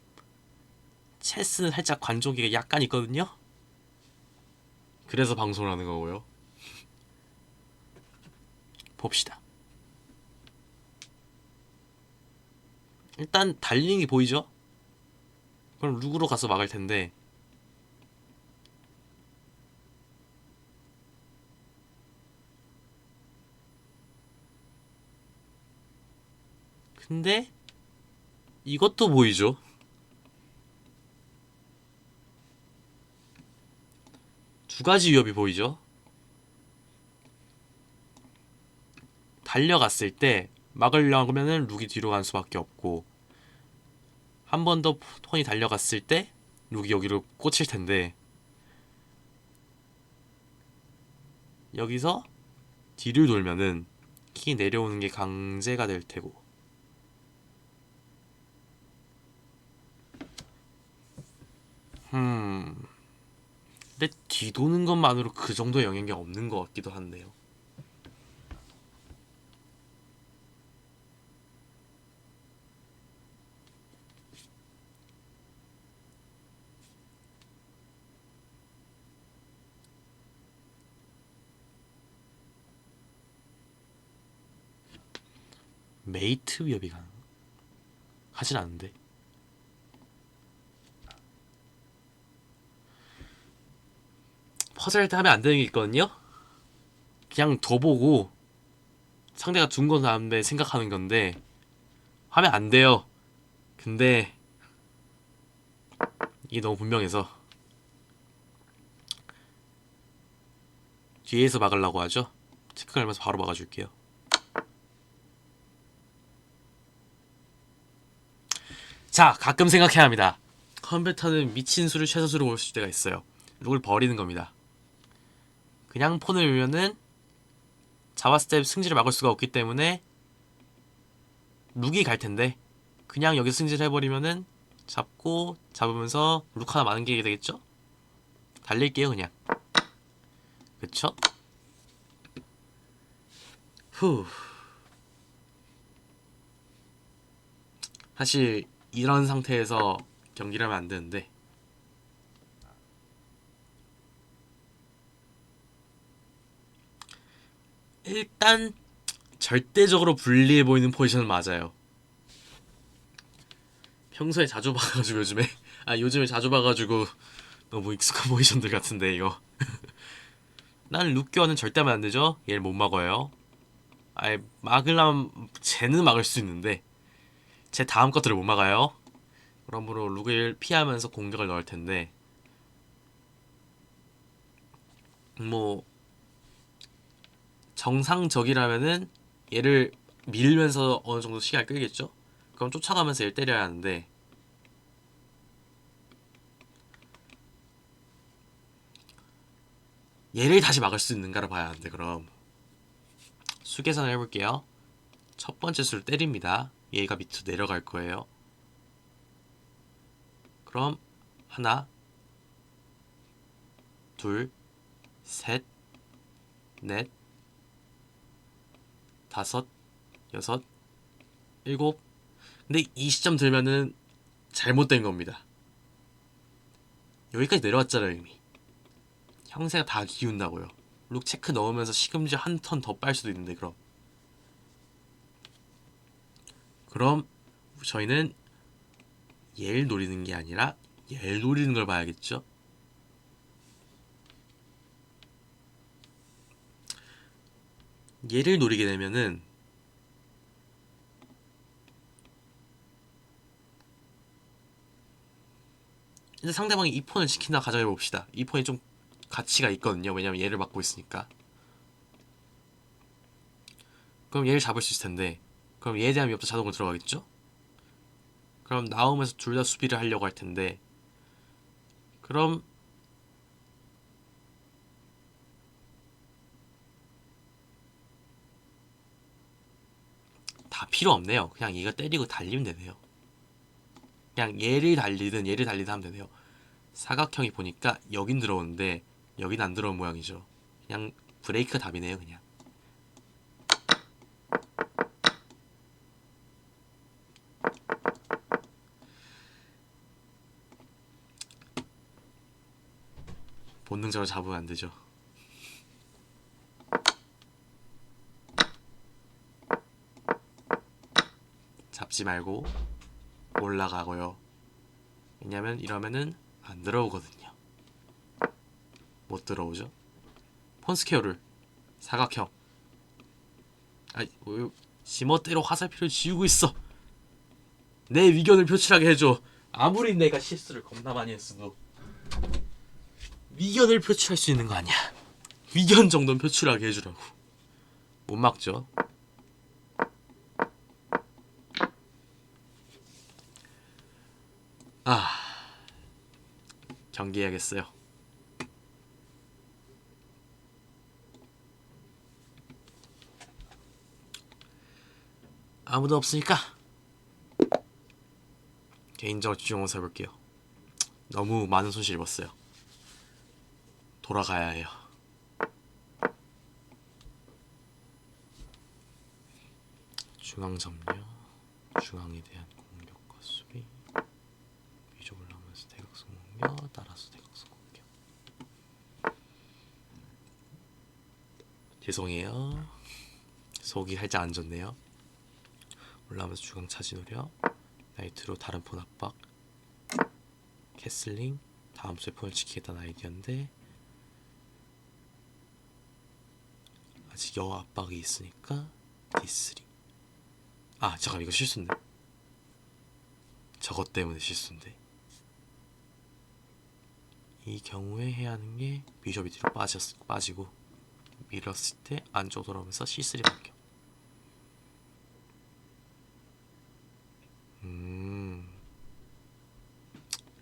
체스는 살짝 관종기가 약간 있거든요. 그래서 방송을 하는 거고요. 봅시다. 일단 달리는 게 보이죠? 그럼 룩으로 가서 막을 텐데, 근데 이것도 보이죠? 두 가지 위협이 보이죠? 달려갔을 때 막으려면은 룩이 뒤로 갈 수밖에 없고, 한 번 더 톤이 달려갔을 때 룩이 여기로 꽂힐 텐데, 여기서 뒤를 돌면은 키 내려오는 게 강제가 될 테고. 근데 뒤도는 것만으로 그 정도 영향이 없는 것 같기도 한데요. 메이트 위협이 하진 않는데. 퍼즐 할 때 하면 안 되는 게 있거든요. 그냥 둬보고 상대가 둔 건 다음에 생각하는 건데 하면 안 돼요. 근데 이게 너무 분명해서 뒤에서 막으려고 하죠. 체크 걸면서 바로 막아줄게요. 자, 가끔 생각해야 합니다. 컴퓨터는 미친 수를 최소수로 볼 수 때가 있어요. 룩을 버리는 겁니다. 그냥 폰을 밀면은 잡았을 때 승질을 막을 수가 없기 때문에 룩이 갈 텐데, 그냥 여기서 승질 해버리면은 잡으면서 룩 하나 많은 게 되겠죠? 달릴게요, 그냥. 그쵸? 후. 사실 이런 상태에서 경기를 하면 안 되는데, 일단 절대적으로 불리해 보이는 포지션은 맞아요. 평소에 자주 봐가지고 요즘에 자주 봐가지고 너무 익숙한 포지션들 같은데 이거. 난 룩교환은 절대 하면 안 되죠. 얘를 못 막아요. 아예 막으려면 쟤는 막을 수 있는데 제 다음 것들을 못 막아요. 그러므로 룩을 피하면서 공격을 넣을 텐데, 뭐 정상적이라면은 얘를 밀면서 어느 정도 시간을 끌겠죠. 그럼 쫓아가면서 얘를 때려야 하는데, 얘를 다시 막을 수 있는가를 봐야 하는데, 그럼 수 계산을 해볼게요. 첫 번째 수를 때립니다. 얘가 밑으로 내려갈 거예요. 그럼 하나, 둘, 셋, 넷, 다섯, 여섯, 일곱. 근데 이 시점 들면은 잘못된 겁니다. 여기까지 내려왔잖아요 이미. 형세가 다 기운다고요. 룩 체크 넣으면서 시금치 한 턴 더 빨 수도 있는데 그럼 저희는 얘를 노리는 게 아니라 얘를 노리는 걸 봐야겠죠. 얘를 노리게 되면은 일단 상대방이 이 폰을 지킨다 가정해 봅시다. 이 폰이 좀 가치가 있거든요. 왜냐면 얘를 막고 있으니까. 그럼 얘를 잡을 수 있을 텐데, 그럼 얘에 대한 위협도 자동으로 들어가겠죠? 그럼 나오면서 둘 다 수비를 하려고 할 텐데, 그럼 다 필요 없네요. 그냥 얘가 때리고 달리면 되네요. 그냥 얘를 달리든 얘를 달리든 하면 되네요. 사각형이 보니까 여긴 들어오는데 여긴 안 들어온 모양이죠. 그냥 브레이크가 답이네요. 그냥 본능적으로 잡으면 안 되죠. 잡지 말고 올라가고요. 왜냐면 이러면은 안 들어오거든요. 못 들어오죠. 폰스퀘어를 사각형. 아이 뭐 지멋대로 화살표를 지우고 있어. 내 위견을 표출하게 해줘. 아무리 내가 실수를 겁나 많이 했어도 위견을 표출할 수 있는 거 아니야. 위견 정도는 표출하게 해주라고. 못 막죠. 아, 경기해야겠어요. 아무도 없으니까 개인적으로 집중해서 해볼게요. 너무 많은 손실 입었어요. 돌아가야 해요. 중앙 점령, 중앙에 대한 공격과 수비, 위로 올라오면서 대각선 공격, 따라서 대각선 공격. 죄송해요. 속이 살짝 안 좋네요. 올라오면서 중앙 차지 노려, 나이트로 다른 폰 압박, 캐슬링, 다음 주에 폰을 지키겠다는 아이디어인데 아직 여 압박이 있으니까 D3. 아 잠깐 이거 실수인데. 저것 때문에 실수인데. 이 경우에 해야 하는 게 비숍이 뒤로 빠지고 밀었을 때 안쪽으로 돌아오면서 C3 반격.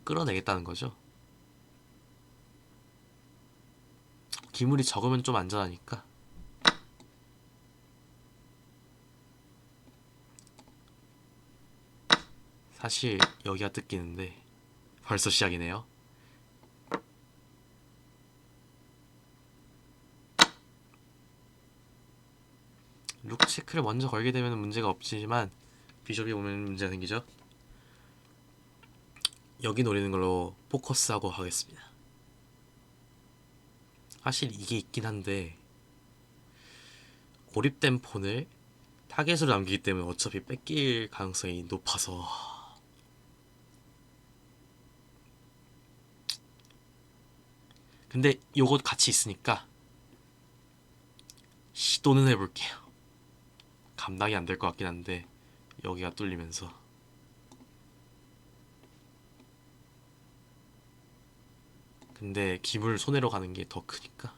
끌어내겠다는 거죠. 기물이 적으면 좀 안전하니까. 사실 여기가 뜯기는데 벌써 시작이네요. 룩 체크를 먼저 걸게 되면 문제가 없지만 비숍이 오면 문제가 생기죠. 여기 노리는 걸로 포커스하고 하겠습니다. 사실 이게 있긴 한데 고립된 폰을 타겟으로 남기기 때문에 어차피 뺏길 가능성이 높아서. 근데 요것 같이 있으니까 시도는 해볼게요. 감당이 안 될 것 같긴 한데 여기가 뚫리면서 근데 기물 손해로 가는 게 더 크니까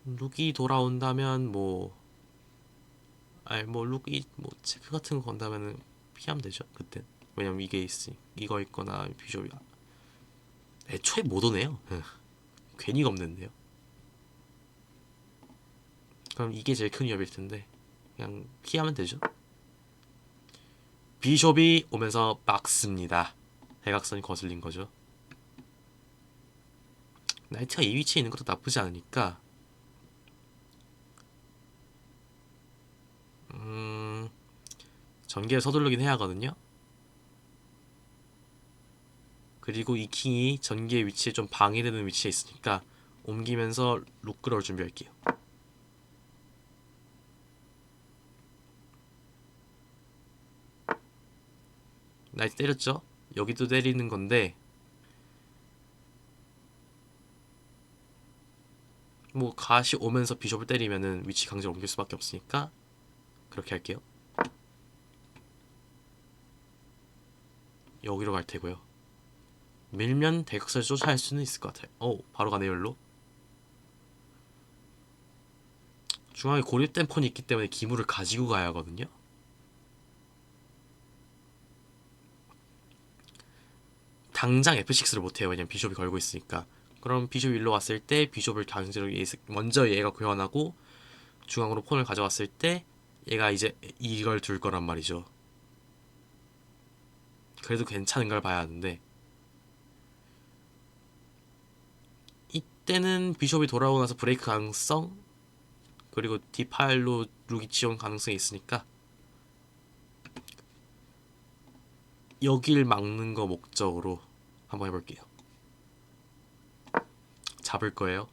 룩이 돌아온다면 뭐 룩이 뭐 체크 같은 거 건다면은 피하면 되죠 그때. 왜냐면 이게 있으니 이거 있거나 비숍이 애초에 못 오네요. 괜히 겁는데요. 그럼 이게 제일 큰 위협일 텐데 그냥 피하면 되죠. 비숍이 오면서 막습니다. 대각선이 거슬린 거죠. 나이트가 이 위치에 있는 것도 나쁘지 않으니까 전개를 서두르긴 해야 하거든요. 그리고 이 킹이 전개의 위치에 좀 방해되는 위치에 있으니까 옮기면서 룩 끌어올 준비할게요. 나이트 때렸죠? 여기도 때리는 건데 뭐 갓이 오면서 비숍을 때리면은 위치 강제로 옮길 수밖에 없으니까 그렇게 할게요. 여기로 갈 테고요. 밀면 대각선을 쫓아갈 수는 있을 것 같아요. 바로 가네요. 열로. 중앙에 고립된 폰이 있기 때문에 기물을 가지고 가야 하거든요. 당장 F6를 못해요. 왜냐면 비숍이 걸고 있으니까. 그럼 비숍이 일로 왔을 때 비숍을 강제로 먼저 얘가 교환하고 중앙으로 폰을 가져왔을 때 얘가 이제 이걸 둘 거란 말이죠. 그래도 괜찮은 걸 봐야 하는데 이때는 비숍이 돌아오고 나서 브레이크 가능성 그리고 D8로 룩이 지원 가능성이 있으니까 여길 막는 거 목적으로 한번 해볼게요. 잡을 거예요.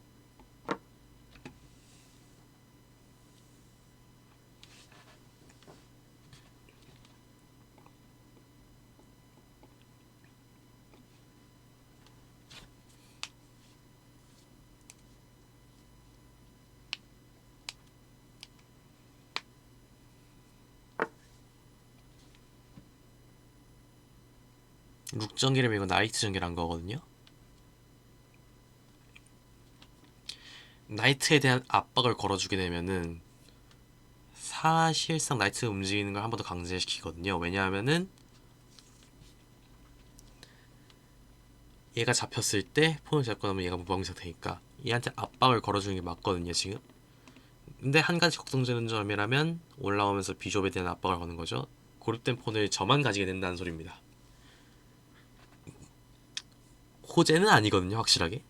룩 전개를 이거 나이트 전개를 한 거거든요. 나이트에 대한 압박을 걸어주게 되면은 사실상 나이트 움직이는 걸 한 번 더 강제시키거든요. 왜냐하면은 얘가 잡혔을 때 폰을 잡고 나면 얘가 무방비 상태니까 얘한테 압박을 걸어주는 게 맞거든요 지금. 근데 한 가지 걱정되는 점이라면 올라오면서 비숍에 대한 압박을 거는 거죠. 고립된 폰을 저만 가지게 된다는 소리입니다. 호재는 아니거든요 확실하게.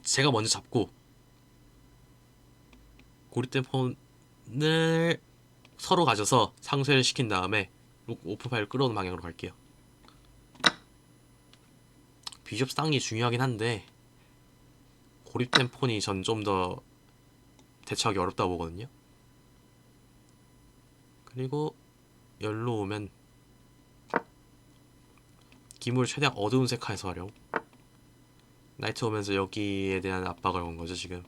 제가 먼저 잡고 고립된 폰을 서로 가져서 상쇄를 시킨 다음에 오프 파일 끌어오는 방향으로 갈게요. 비숍 쌍이 중요하긴 한데 고립된 폰이 전 좀 더 대처하기 어렵다고 보거든요. 그리고 열로 오면 기물을 최대한 어두운 색깔에서 활용. 나이트 오면서 여기에 대한 압박을 건 거죠 지금.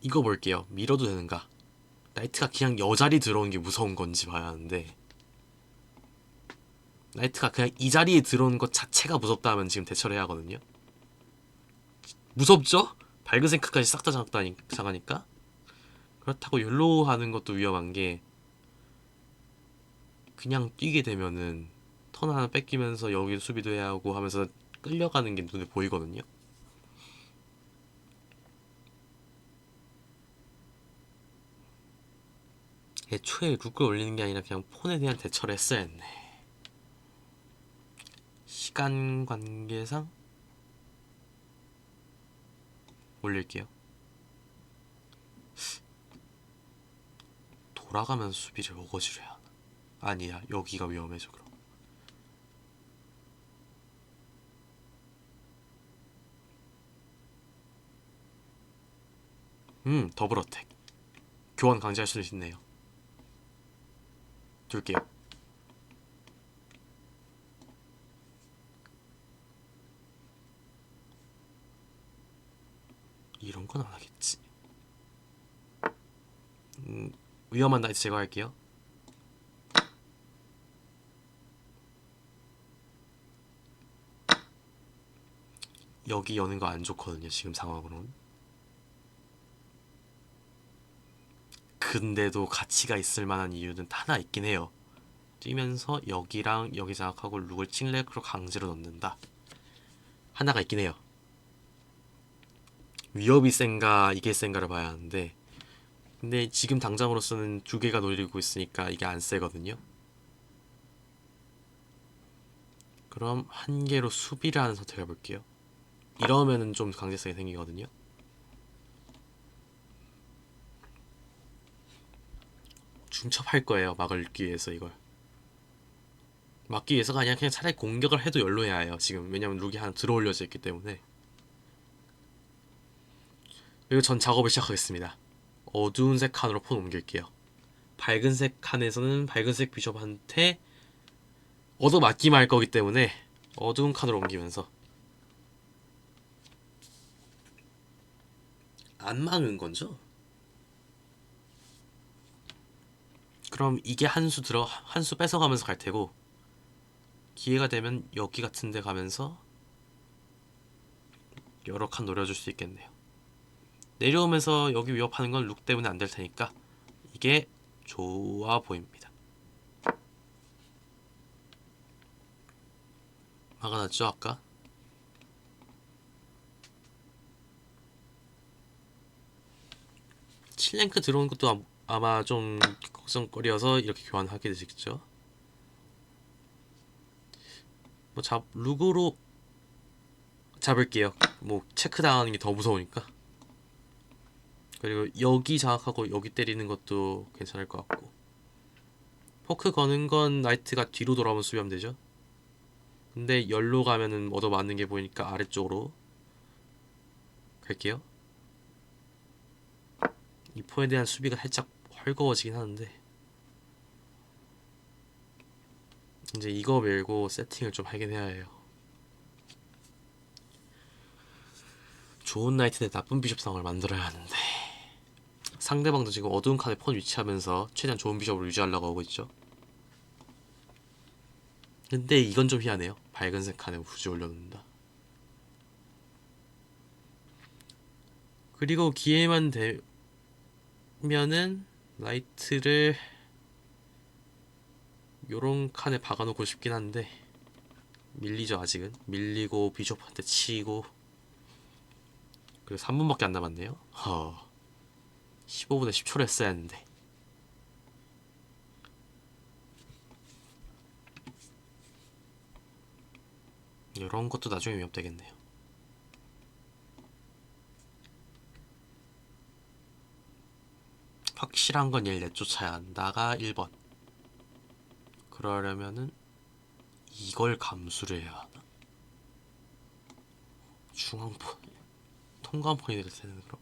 이거 볼게요. 밀어도 되는가? 나이트가 그냥 여자리 들어온 게 무서운 건지 봐야 하는데 나이트가 그냥 이 자리에 들어오는 것 자체가 무섭다 하면 지금 대처를 해야 하거든요. 무섭죠? 밝은 생크까지 싹 다 장악하니까. 그렇다고 옐로우 하는 것도 위험한 게 그냥 뛰게 되면은 턴 하나 뺏기면서 여기 수비도 해야 하고 하면서 끌려가는 게 눈에 보이거든요. 애초에 룩을 올리는 게 아니라 그냥 폰에 대한 대처를 했어야 했네. 시간 관계상 올릴게요. 돌아가면서 수비를 어거지로 해야 하나? 아니야, 여기가 위험해져 그럼. 더블 어택. 교환 강제할 수도 있네요. 둘게요. 이런 건 안 하겠지. 위험한 나이트 제거할게요. 여기 여는 거 안 좋거든요 지금 상황으로는. 근데도 가치가 있을 만한 이유는 하나 있긴 해요. 뛰면서 여기랑 여기 장악하고 룩을 칭렉으로 강제로 넣는다. 하나가 있긴 해요. 위협이 센가 이게 센가를 봐야 하는데, 근데 지금 당장으로서는 두 개가 노리고 있으니까 이게 안 세거든요. 그럼 한 개로 수비를 하는 선택을 해볼게요. 이러면은 좀 강제성이 생기거든요. 중첩할 거예요. 막기 위해서 이걸. 막기 위해서가 아니라 그냥 차라리 공격을 해도 연로해야 해요. 지금 왜냐면 룩이 하나 들어올려져 있기 때문에. 그리고 전 작업을 시작하겠습니다. 어두운 색 칸으로 폰 옮길게요. 밝은 색 칸에서는 밝은색 비숍한테 얻어맞기만 할 거기 때문에 어두운 칸으로 옮기면서 안 막은 건죠? 그럼 이게 한 수 뺏어가면서 갈 테고, 기회가 되면 여기 같은 데 가면서 여러 칸 노려줄 수 있겠네요. 내려오면서 여기 위협하는 건 룩 때문에 안 될 테니까 이게 좋아 보입니다. 막아놨죠 아까? 칠랭크 들어온 것도 아마 좀 걱정거리여서 이렇게 교환하게 되시겠죠? 뭐 룩으로 잡을게요. 뭐 체크 당하는 게 더 무서우니까. 그리고 여기 장악하고 여기 때리는 것도 괜찮을 것 같고. 포크 거는 건 나이트가 뒤로 돌아오면 수비하면 되죠. 근데 열로 가면은 얻어 맞는 게 보이니까 아래쪽으로 갈게요. 이 포에 대한 수비가 살짝 헐거워지긴 하는데, 이제 이거 밀고 세팅을 좀 하긴 해야 해요. 좋은 나이트 대 나쁜 비숍 상황을 만들어야 하는데, 상대방도 지금 어두운 칸에 폰 위치하면서 최대한 좋은 비숍을 유지하려고 하고 있죠. 근데 이건 좀 희한해요. 밝은색 칸에 굳이 올려놓는다. 그리고 기회만 되면은 라이트를 요런 칸에 박아놓고 싶긴 한데 밀리죠. 아직은 밀리고 비숍한테 치고. 그리고 3분밖에 안 남았네요. 15분에 10초를 했어야 했는데. 이런 것도 나중에 위협되겠네요. 확실한 건 얘를 내쫓아야 한다가 1번. 그러려면은 이걸 감수를 해야 하나? 중앙폰 통과폰이 될 텐데. 그럼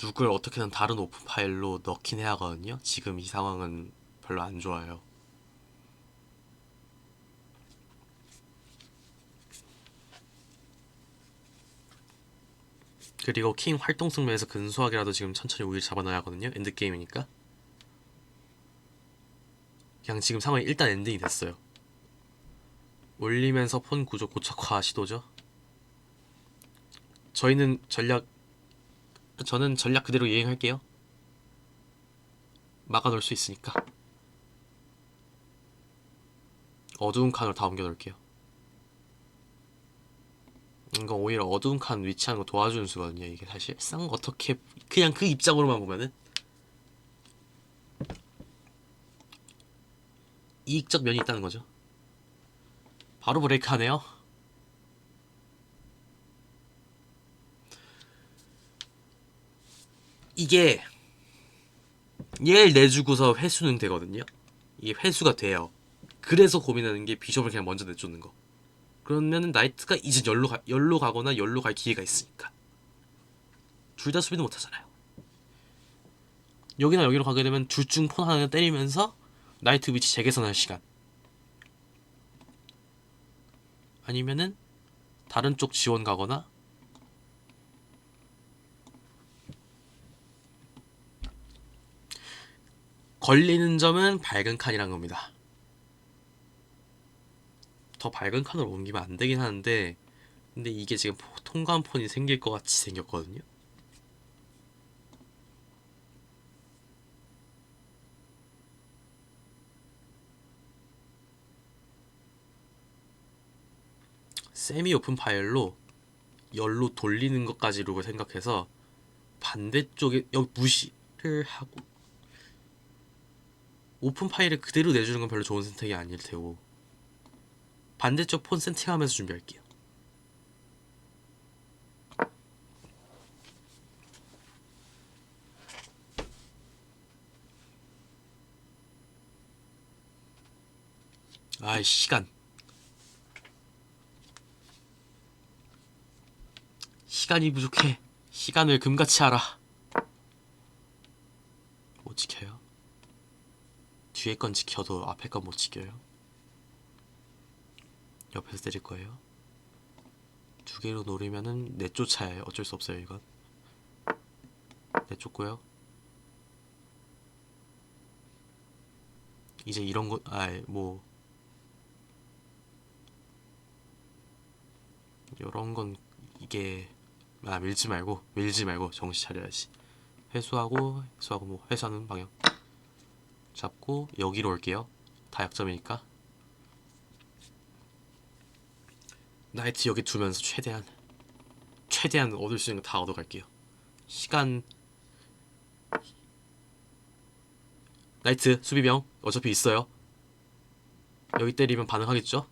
룩을 어떻게든 다른 오픈 파일로 넣긴 해야 하거든요. 지금 이 상황은 별로 안 좋아요. 그리고 킹 활동 승부에서 근소하게라도 지금 천천히 우위를 잡아놔야 하거든요. 엔드게임이니까. 그냥 지금 상황이 일단 엔딩이 됐어요. 올리면서 폰 구조 고착화 시도죠. 저는 전략 그대로 이행할게요. 막아놓을 수 있으니까. 어두운 칸으로 다 옮겨놓을게요. 이거 오히려 어두운 칸 위치하는 거 도와주는 수거든요. 이게 사실상 어떻게 그냥 그 입장으로만 보면은 이익적 면이 있다는 거죠. 바로 브레이크 하네요. 이게 얘를 내주고서 회수는 되거든요. 이게 회수가 돼요. 그래서 고민하는 게 비숍을 그냥 먼저 내쫓는 거. 그러면은 나이트가 이제 열로 가거나 열로 갈 기회가 있으니까. 둘 다 수비는 못하잖아요. 여기나 여기로 가게 되면 둘 중 폰 하나 때리면서 나이트 위치 재개선할 시간. 아니면은 다른 쪽 지원 가거나. 걸리는 점은 밝은 칸이란 겁니다. 더 밝은 칸으로 옮기면 안 되긴 하는데, 근데 이게 지금 통관 폰이 생길 것 같이 생겼거든요. 세미 오픈 파일로 열로 돌리는 것까지로 생각해서 반대쪽에 여기 무시를 하고 오픈 파일을 그대로 내주는 건 별로 좋은 선택이 아닐 테고 반대쪽 폰 세팅하면서 준비할게요. 아이 시간이 부족해. 시간을 금같이 알아. 못 지켜요? 뒤에 건 지켜도 앞에 건 못 지켜요? 옆에서 때릴 거예요? 두 개로 노리면은 내쫓아야 해요. 어쩔 수 없어요 이건. 내쫓고요. 이제 이런 거 뭐 이런 건 이게 밀지 말고 정신 차려야지. 회수하고 뭐 회수하는 방향 잡고 여기로 올게요. 다 약점이니까 나이트 여기 두면서 최대한 얻을 수 있는 거 다 얻어갈게요. 시간 나이트 수비병 어차피 있어요. 여기 때리면 반응하겠죠?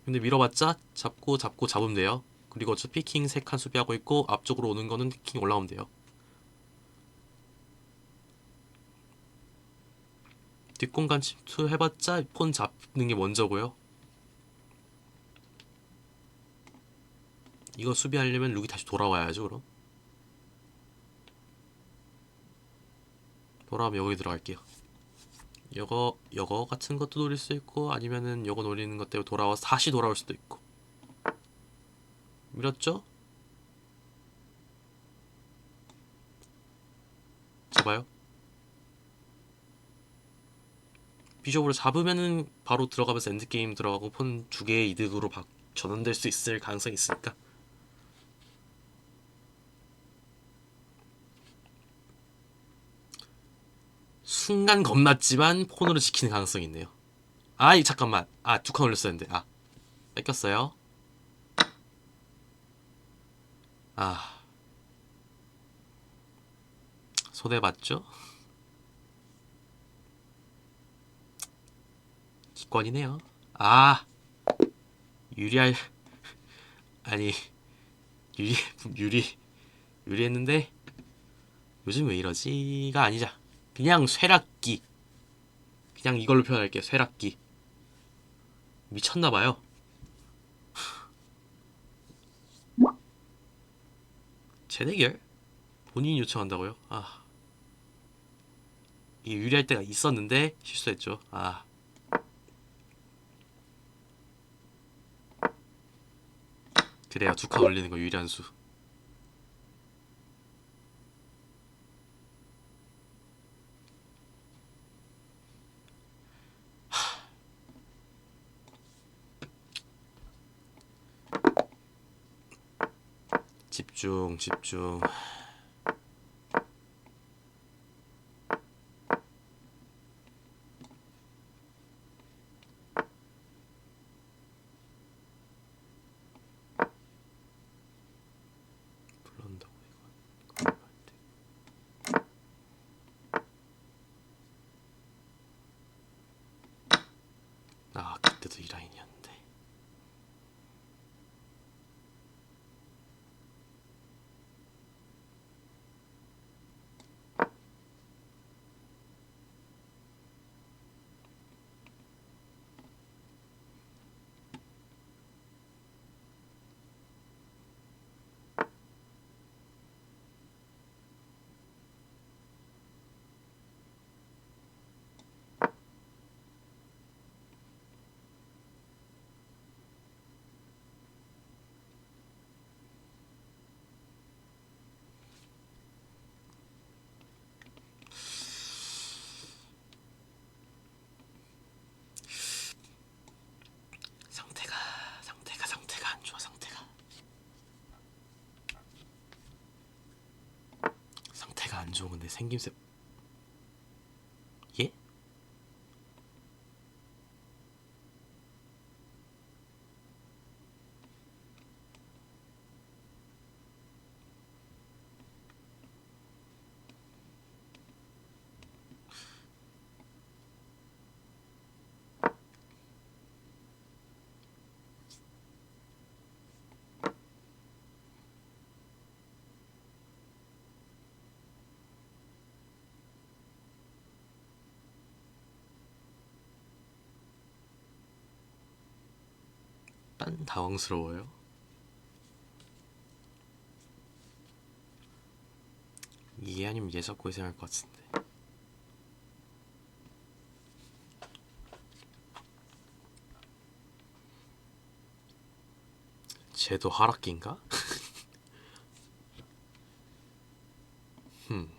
근데 밀어봤자 잡고 잡으면 돼요. 그리고 어차피 킹 3칸 수비하고 있고 앞쪽으로 오는 거는 킹 올라오면 돼요. 뒷공간 침투 해봤자 폰 잡는 게 먼저고요. 이거 수비하려면 룩이 다시 돌아와야죠. 그럼 돌아오면 여기 들어갈게요. 여거 같은 것도 노릴 수 있고 아니면은 여거 노리는 것 때문에 돌아와서 다시 돌아올 수도 있고. 밀었죠? 잡아요. 비숍으로 잡으면은 바로 들어가면서 엔드게임 들어가고 폰 2개의 이득으로 전환될 수 있을 가능성이 있으니까. 순간 겁났지만 폰으로 지키는 가능성이 있네요. 아이 잠깐만. 2칸 올렸었는데. 뺏겼어요. 손해 봤죠? 기권이네요. 유리할 아니 유리 유리 유리했는데 요즘 왜 이러지가 아니자. 그냥 쇠락기. 그냥 이걸로 표현할게요. 쇠락기. 미쳤나봐요. 재대결? 본인이 요청한다고요? 이게 유리할 때가 있었는데 실수했죠. 그래요. 2칸 올리는 거 유리한 수. 집중. 불런다고 이거. 그때도 이 라인이었는데. 상태가 안 좋아. 상태가 안 좋은 건데 생김새. 예? 약간 당황스러워요. 이게 아니면 얘 잡고 이상할 것 같은데. 쟤도 하락기인가? 흠.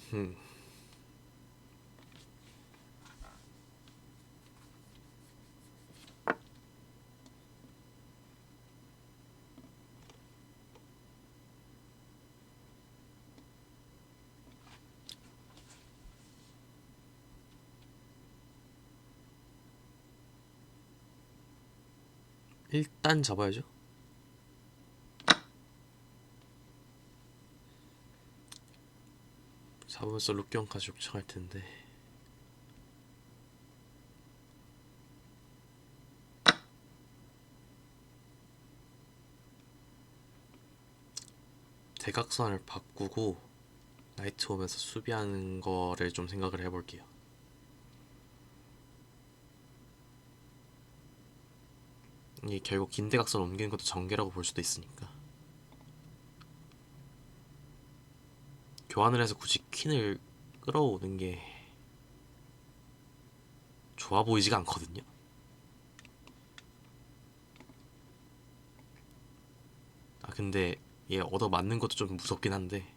흠. 일단 잡아야죠. 잡으면서 룩경까지 요청할 텐데. 대각선을 바꾸고 나이트 오면서 수비하는 거를 좀 생각을 해볼게요. 이게 결국 긴 대각선 옮기는 것도 전개라고 볼 수도 있으니까. 교환을 해서 굳이 퀸을 끌어오는 게 좋아 보이지가 않거든요. 아 근데 얘 얻어 맞는 것도 좀 무섭긴 한데.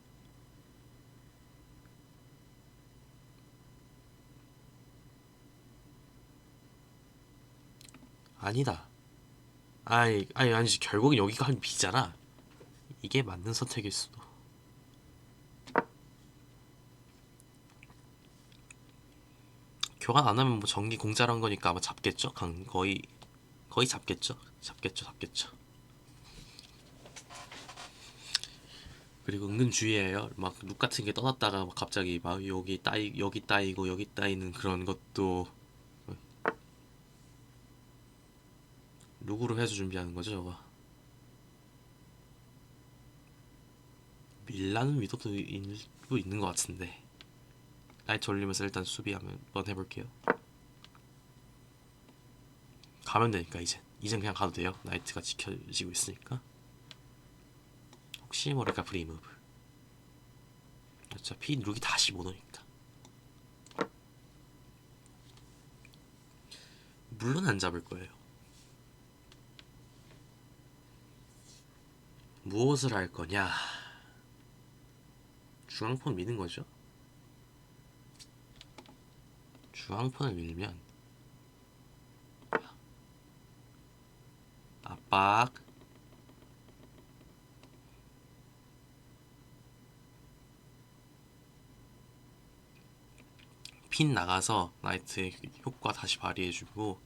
아니다. 아니지. 결국은 여기가 한 B잖아. 이게 맞는 선택일 수도. 교환 안 하면 뭐 전기 공짜란 거니까 아마 잡겠죠? 거의 잡겠죠? 잡겠죠. 그리고 은근 주의해요. 막 룩 같은 게 떠났다가 막 갑자기 막 여기 따이고 여기 따이는 그런 것도 룩으로 해서 준비하는 거죠, 저거. 밀라는 위도도 일부 있는 것 같은데. 라이트 올리면서 일단 수비 한번 해볼게요. 가면 되니까 이젠 그냥 가도 돼요. 나이트가 지켜지고 있으니까. 혹시 모를까 프리무브. 어차피 룩이 다시 못 오니까. 물론 안 잡을 거예요. 무엇을 할 거냐? 중앙폰 미는 거죠. 중앙폰을 밀면 압박. 핀 나가서 나이트의 효과 다시 발휘해주고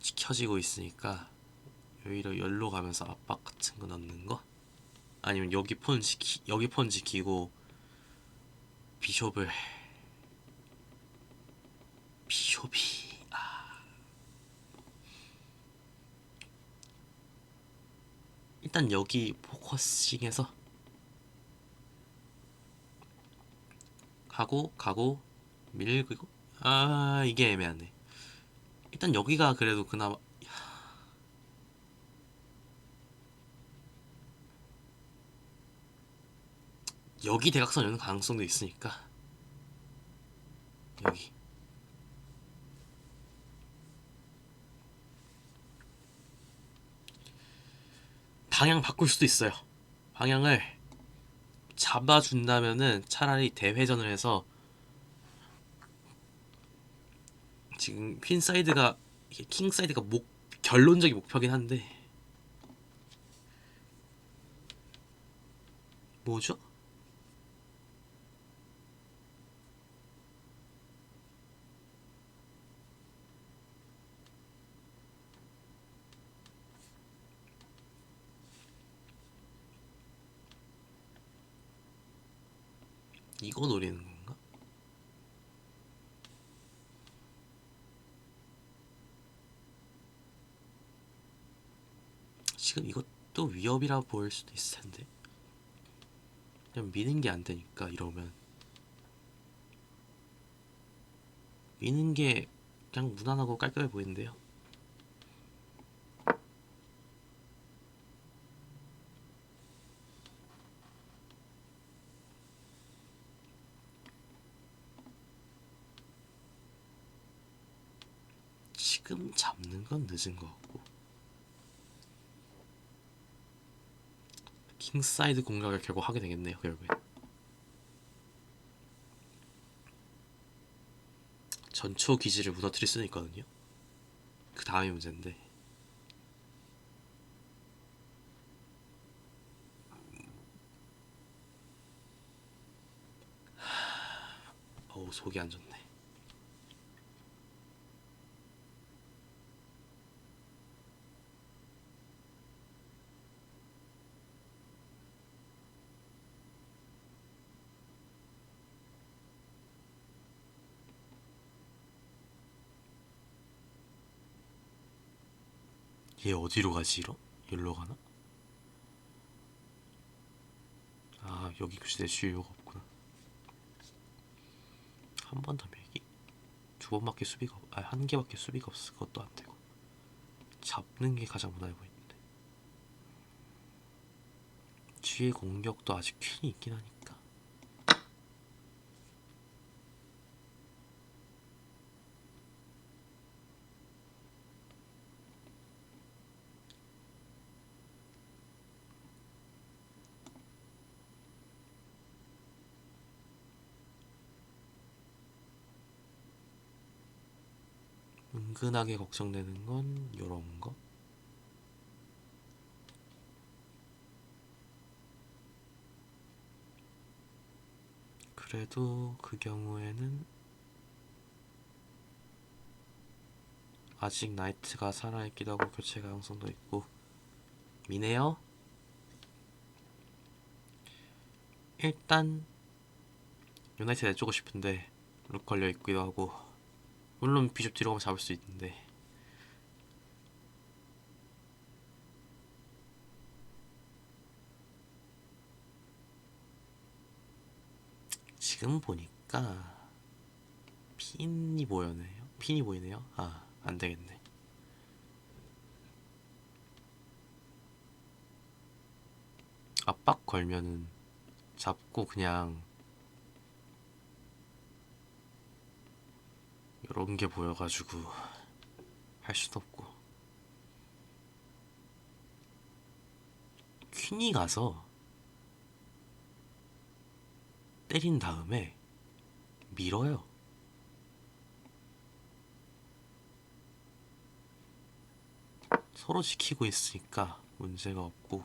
지켜지고 있으니까 오히려 열로 가면서 압박 같은 거 넣는 거. 아니면 여기 폰 지키고 비숍을 비숍이 일단 여기 포커싱해서 가고 밀고. 이게 애매하네. 일단 여기가 그래도 그나마 여기 대각선 여는 가능성도 있으니까 여기 방향 바꿀 수도 있어요. 방향을 잡아준다면은 차라리 대회전을 해서 지금 퀸 사이드가 킹 사이드가 결론적인 목표긴 한데 뭐죠? 이거 노리는 건가? 지금 이것도 위협이라 보일 수도 있을 텐데 그냥 미는 게 안 되니까 이러면 미는 게 그냥 무난하고 깔끔해 보이는데요. 지금 잡는 건 늦은 것 같고 킹사이드 공략을 결국 하게 되겠네요. 결국에 전초 기지를 무너뜨릴 수는 있거든요. 그 다음이 문제인데 어우 속이 안 좋네. 얘 어디로 가지 이러? 여기로 가나? 아 여기 굳이 내줄 이유가 없구나. 한 번 더 밀기? 두 번밖에 수비가 아니 한 개밖에 수비가 없어. 그것도 안 되고 잡는 게 가장 무난해 보이는데 뒤에 공격도 아직 퀸이 있긴 하니까 은근하게 걱정되는 건 요런 거. 그래도 그 경우에는 아직 나이트가 살아있기도 하고 교체 가능성도 있고 미네요. 일단 유나이트 내주고 싶은데 룩 걸려 있기도 하고 물론 비숍 뒤로 가면 잡을 수 있는데 지금 보니까 핀이 보이네요. 핀이 보이네요. 아 안되겠네. 압박 걸면은 잡고 그냥 요런 게 보여가지고 할 수도 없고 퀸이 가서 때린 다음에 밀어요. 서로 지키고 있으니까 문제가 없고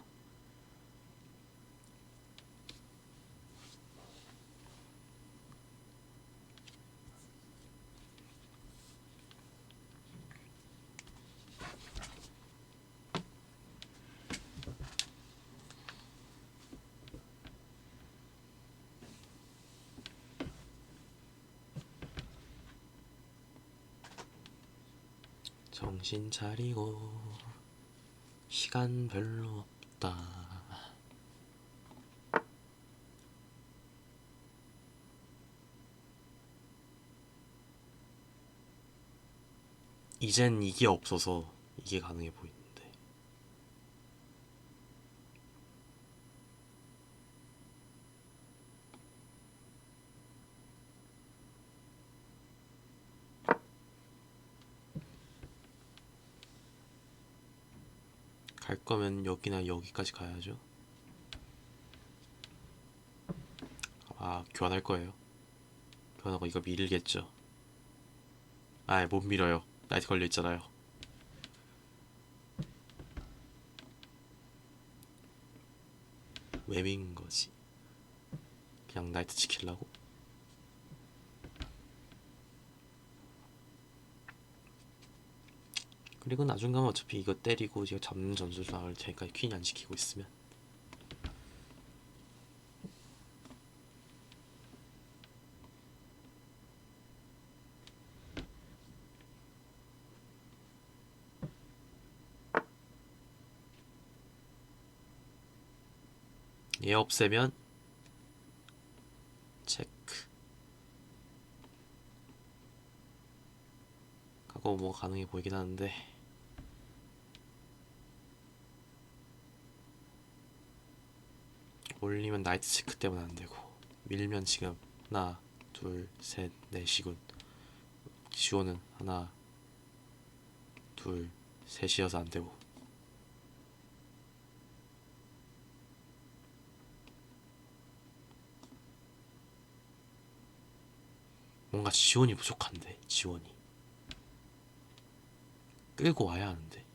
정신 차리고 시간 별로 없다. 이젠 이게 없어서 이게 가능해 보이는데 갈 거면 여기나 여기까지 가야죠. 아 교환할 거예요. 교환하고 이거 밀겠죠. 아 못 밀어요. 나이트 걸려 있잖아요. 왜 민 거지? 그냥 나이트 지키려고? 그리고 나중 가면 어차피 이거 때리고 이거 잡는 전술 나올 테니까 퀸이 안 지키고 있으면 얘 없애면 체크. 하고 뭐 가능해 보이긴 하는데 올리면 나이트 체크 때문에 안 되고 밀면 지금 하나 둘 셋 넷이군. 지원은 하나 둘 셋이어서 안 되고 뭔가 지원이 부족한데. 지원이 끌고 와야 하는데.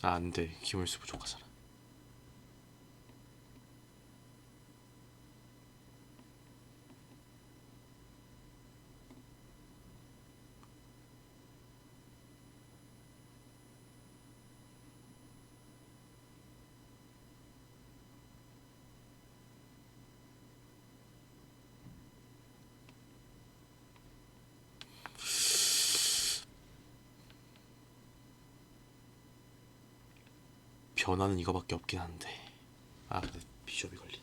아, 안 돼. 기물수 부족하잖아. 변화는 이거밖에 없긴 한데. 아, 근데 비숍이 걸리는데.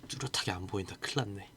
뚜렷하게 안 보인다. 큰일 났네.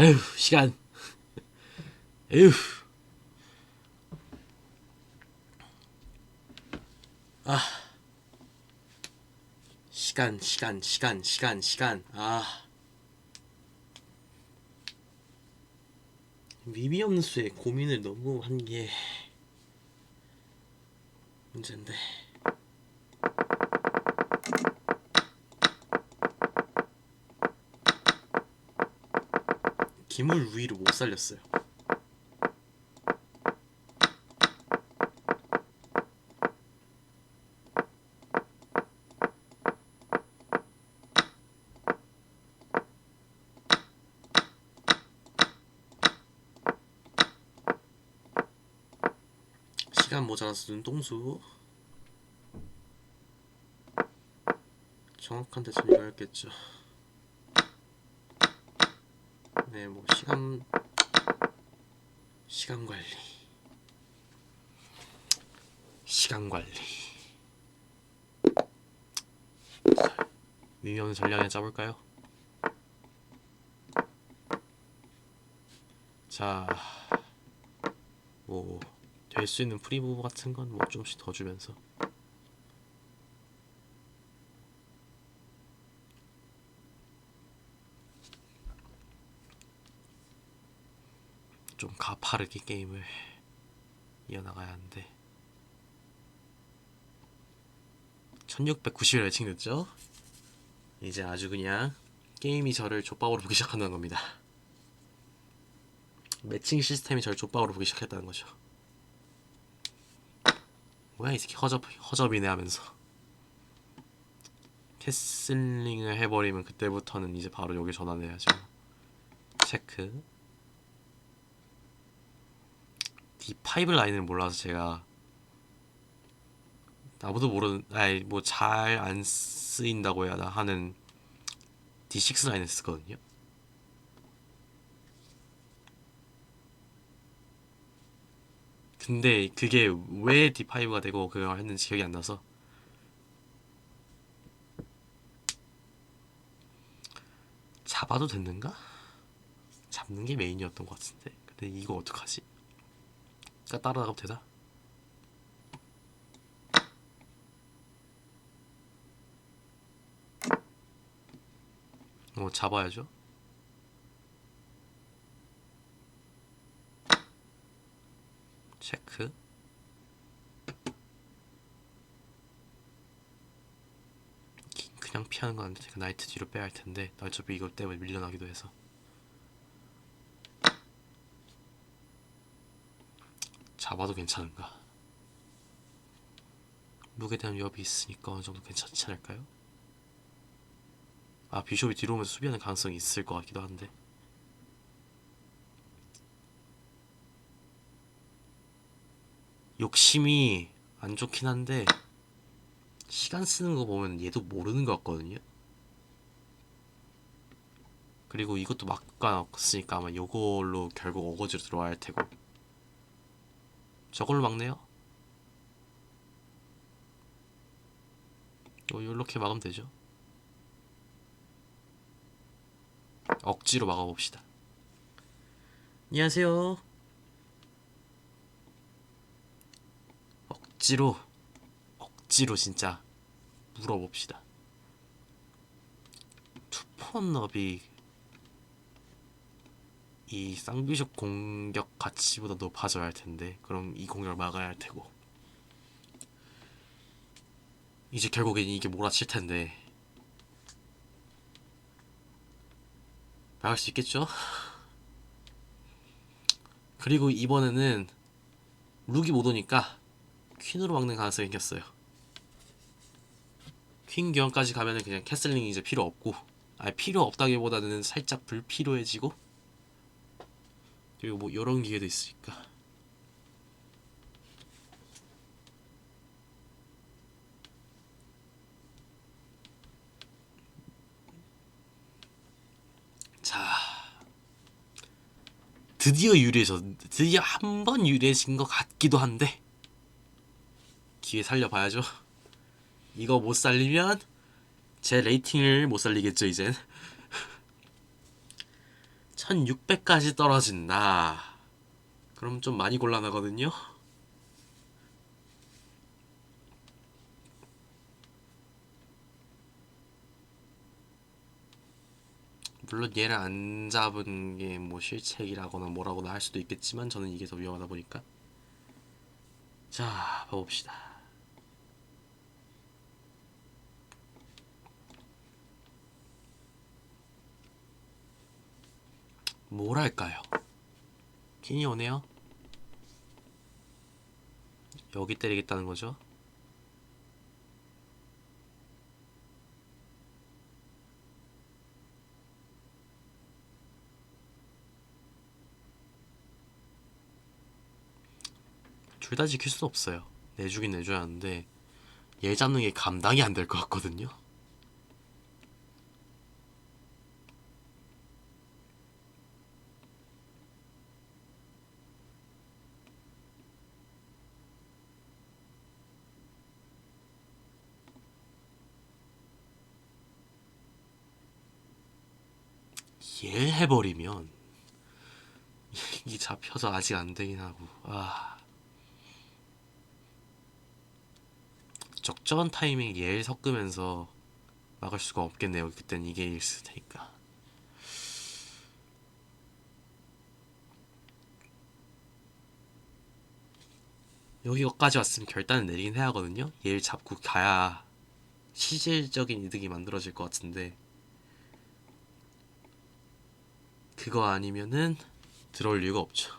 아휴 시간. 에휴. 아 시간. 아 미비엄수에 고민을 너무 한 게 문제인데. 기물 루이를 못 살렸어요. 시간 모자라서 눈동수. 정확한 대처는 이거였겠죠. 네, 뭐 시간 관리. 시간 관리. 미묘한 전략을 짜볼까요? 자, 뭐 될 수 있는 프리무브 같은 건 뭐 조금씩 더 주면서. 좀 가파르게 게임을 이어나가야 하는데 1690을 매칭 됐죠? 이제 아주 그냥 게임이 저를 족밥으로 보기 시작한다는 겁니다. 매칭 시스템이 저를 족밥으로 보기 시작했다는 거죠. 뭐야 이 새끼 허접이네 하면서 캐슬링을 해버리면 그때부터는 이제 바로 여기 전환해야죠. 체크. D5 라인을 몰라서 제가 아무도 모르는, 아니 뭐 잘 안 쓰인다고 해야 하는 D6 라인을 쓰거든요. 근데 그게 왜 D5가 되고 그걸 했는지 기억이 안 나서. 잡아도 됐는가? 잡는 게 메인이었던 것 같은데. 근데 이거 어떡하지? 그러니까 따라가면 되나? 잡아야죠. 체크. 그냥 피하는 건 안 돼. 나이트 뒤로 빼야 할 텐데 어차피 이것 때문에 밀려나기도 해서. 잡아도 괜찮은가? 룩에 대한 위협이 있으니까 어느 정도 괜찮지 않을까요? 아, 비숍이 뒤로 오면서 수비하는 가능성이 있을 것 같기도 한데. 욕심이 안 좋긴 한데 시간 쓰는 거 보면 얘도 모르는 것 같거든요. 그리고 이것도 막아놨으니까 아마 요걸로 결국 어거지로 들어와야 할 테고. 저걸로 막네요. 요렇게 막으면 되죠. 억지로 막아봅시다. 안녕하세요. 억지로 진짜 물어봅시다. 투폰업이 이 쌍비숍 공격 가치보다 높아져야 할 텐데 그럼 이 공격을 막아야 할 테고. 이제 결국엔 이게 몰아칠 텐데 막을 수 있겠죠? 그리고 이번에는 룩이 못 오니까 퀸으로 막는 가능성이 생겼어요. 퀸 교환까지 가면은 그냥 캐슬링이 이제 필요 없고, 아니 필요 없다기보다는 살짝 불필요해지고. 그리고 뭐 이런 기회도 있으니까. 자, 드디어 한 번 유리해진 것 같기도 한데 기회 살려봐야죠. 이거 못 살리면 제 레이팅을 못 살리겠죠 이젠. 1600까지 떨어진다. 그럼 좀 많이 곤란하거든요. 물론 얘를 안 잡은 게 뭐 실책이라거나 뭐라고나 할 수도 있겠지만 저는 이게 더 위험하다 보니까. 자, 봐봅시다. 뭘 할까요? 퀸이 오네요. 여기 때리겠다는 거죠. 둘 다 지킬 수 없어요. 내주긴 내줘야 하는데 얘 잡는 게 감당이 안 될 것 같거든요. 얘 해버리면 이 잡혀서 아직 안 되긴 하고. 적절한 타이밍에 얘를 섞으면서 막을 수가 없겠네요. 그땐 이게 있을 테니까. 여기까지 왔으면 결단을 내리긴 해야 하거든요. 얘를 잡고 가야 실질적인 이득이 만들어질 것 같은데 그거 아니면은 들어올 이유가 없죠.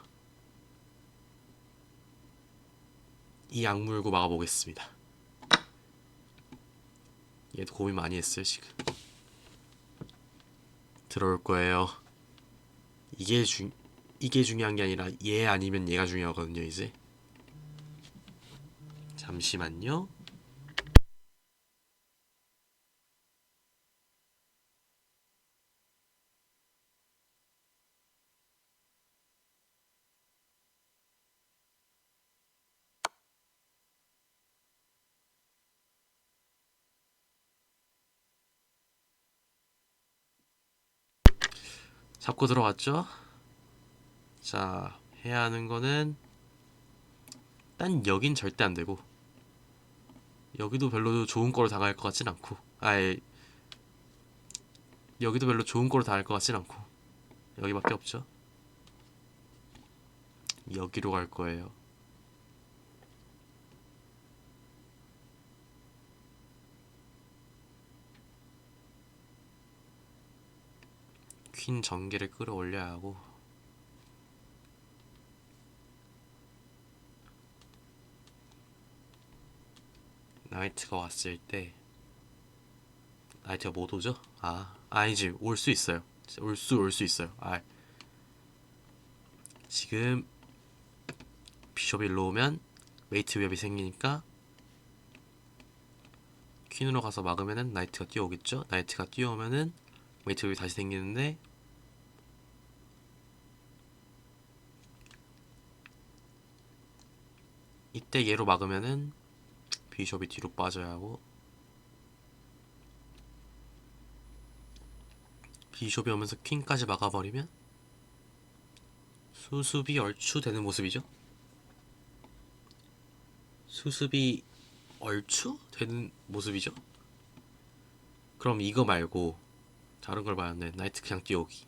이 악물고 막아보겠습니다. 얘도 고민 많이 했어요 지금. 들어올 거예요. 이게 이게 중요한 게 아니라 얘 아니면 얘가 중요하거든요 이제. 잠시만요. 잡고 들어왔죠? 자, 해야 하는 거는 딴 여긴 절대 안 되고 여기도 별로 좋은 거로 당할 것 같진 않고 여기도 별로 좋은 거로 당할 것 같진 않고 여기밖에 없죠. 여기로 갈 거예요. 퀸 전개를 끌어올려야 하고 나이트가 왔을 때 나이트가 못 오죠? 아니지 올 수 있어요. 올 수 있어요. 지금 비숍이 일로 오면 웨이트 위협이 생기니까 퀸으로 가서 막으면은 나이트가 뛰어오겠죠? 나이트가 뛰어오면은 웨이트 위협이 다시 생기는데 이때 얘로 막으면은 비숍이 뒤로 빠져야 하고 비숍이 오면서 퀸까지 막아버리면 수습이 얼추 되는 모습이죠. 수습이 얼추 되는 모습이죠. 그럼 이거 말고 다른 걸 봐야하는데 나이트 그냥 뛰어오기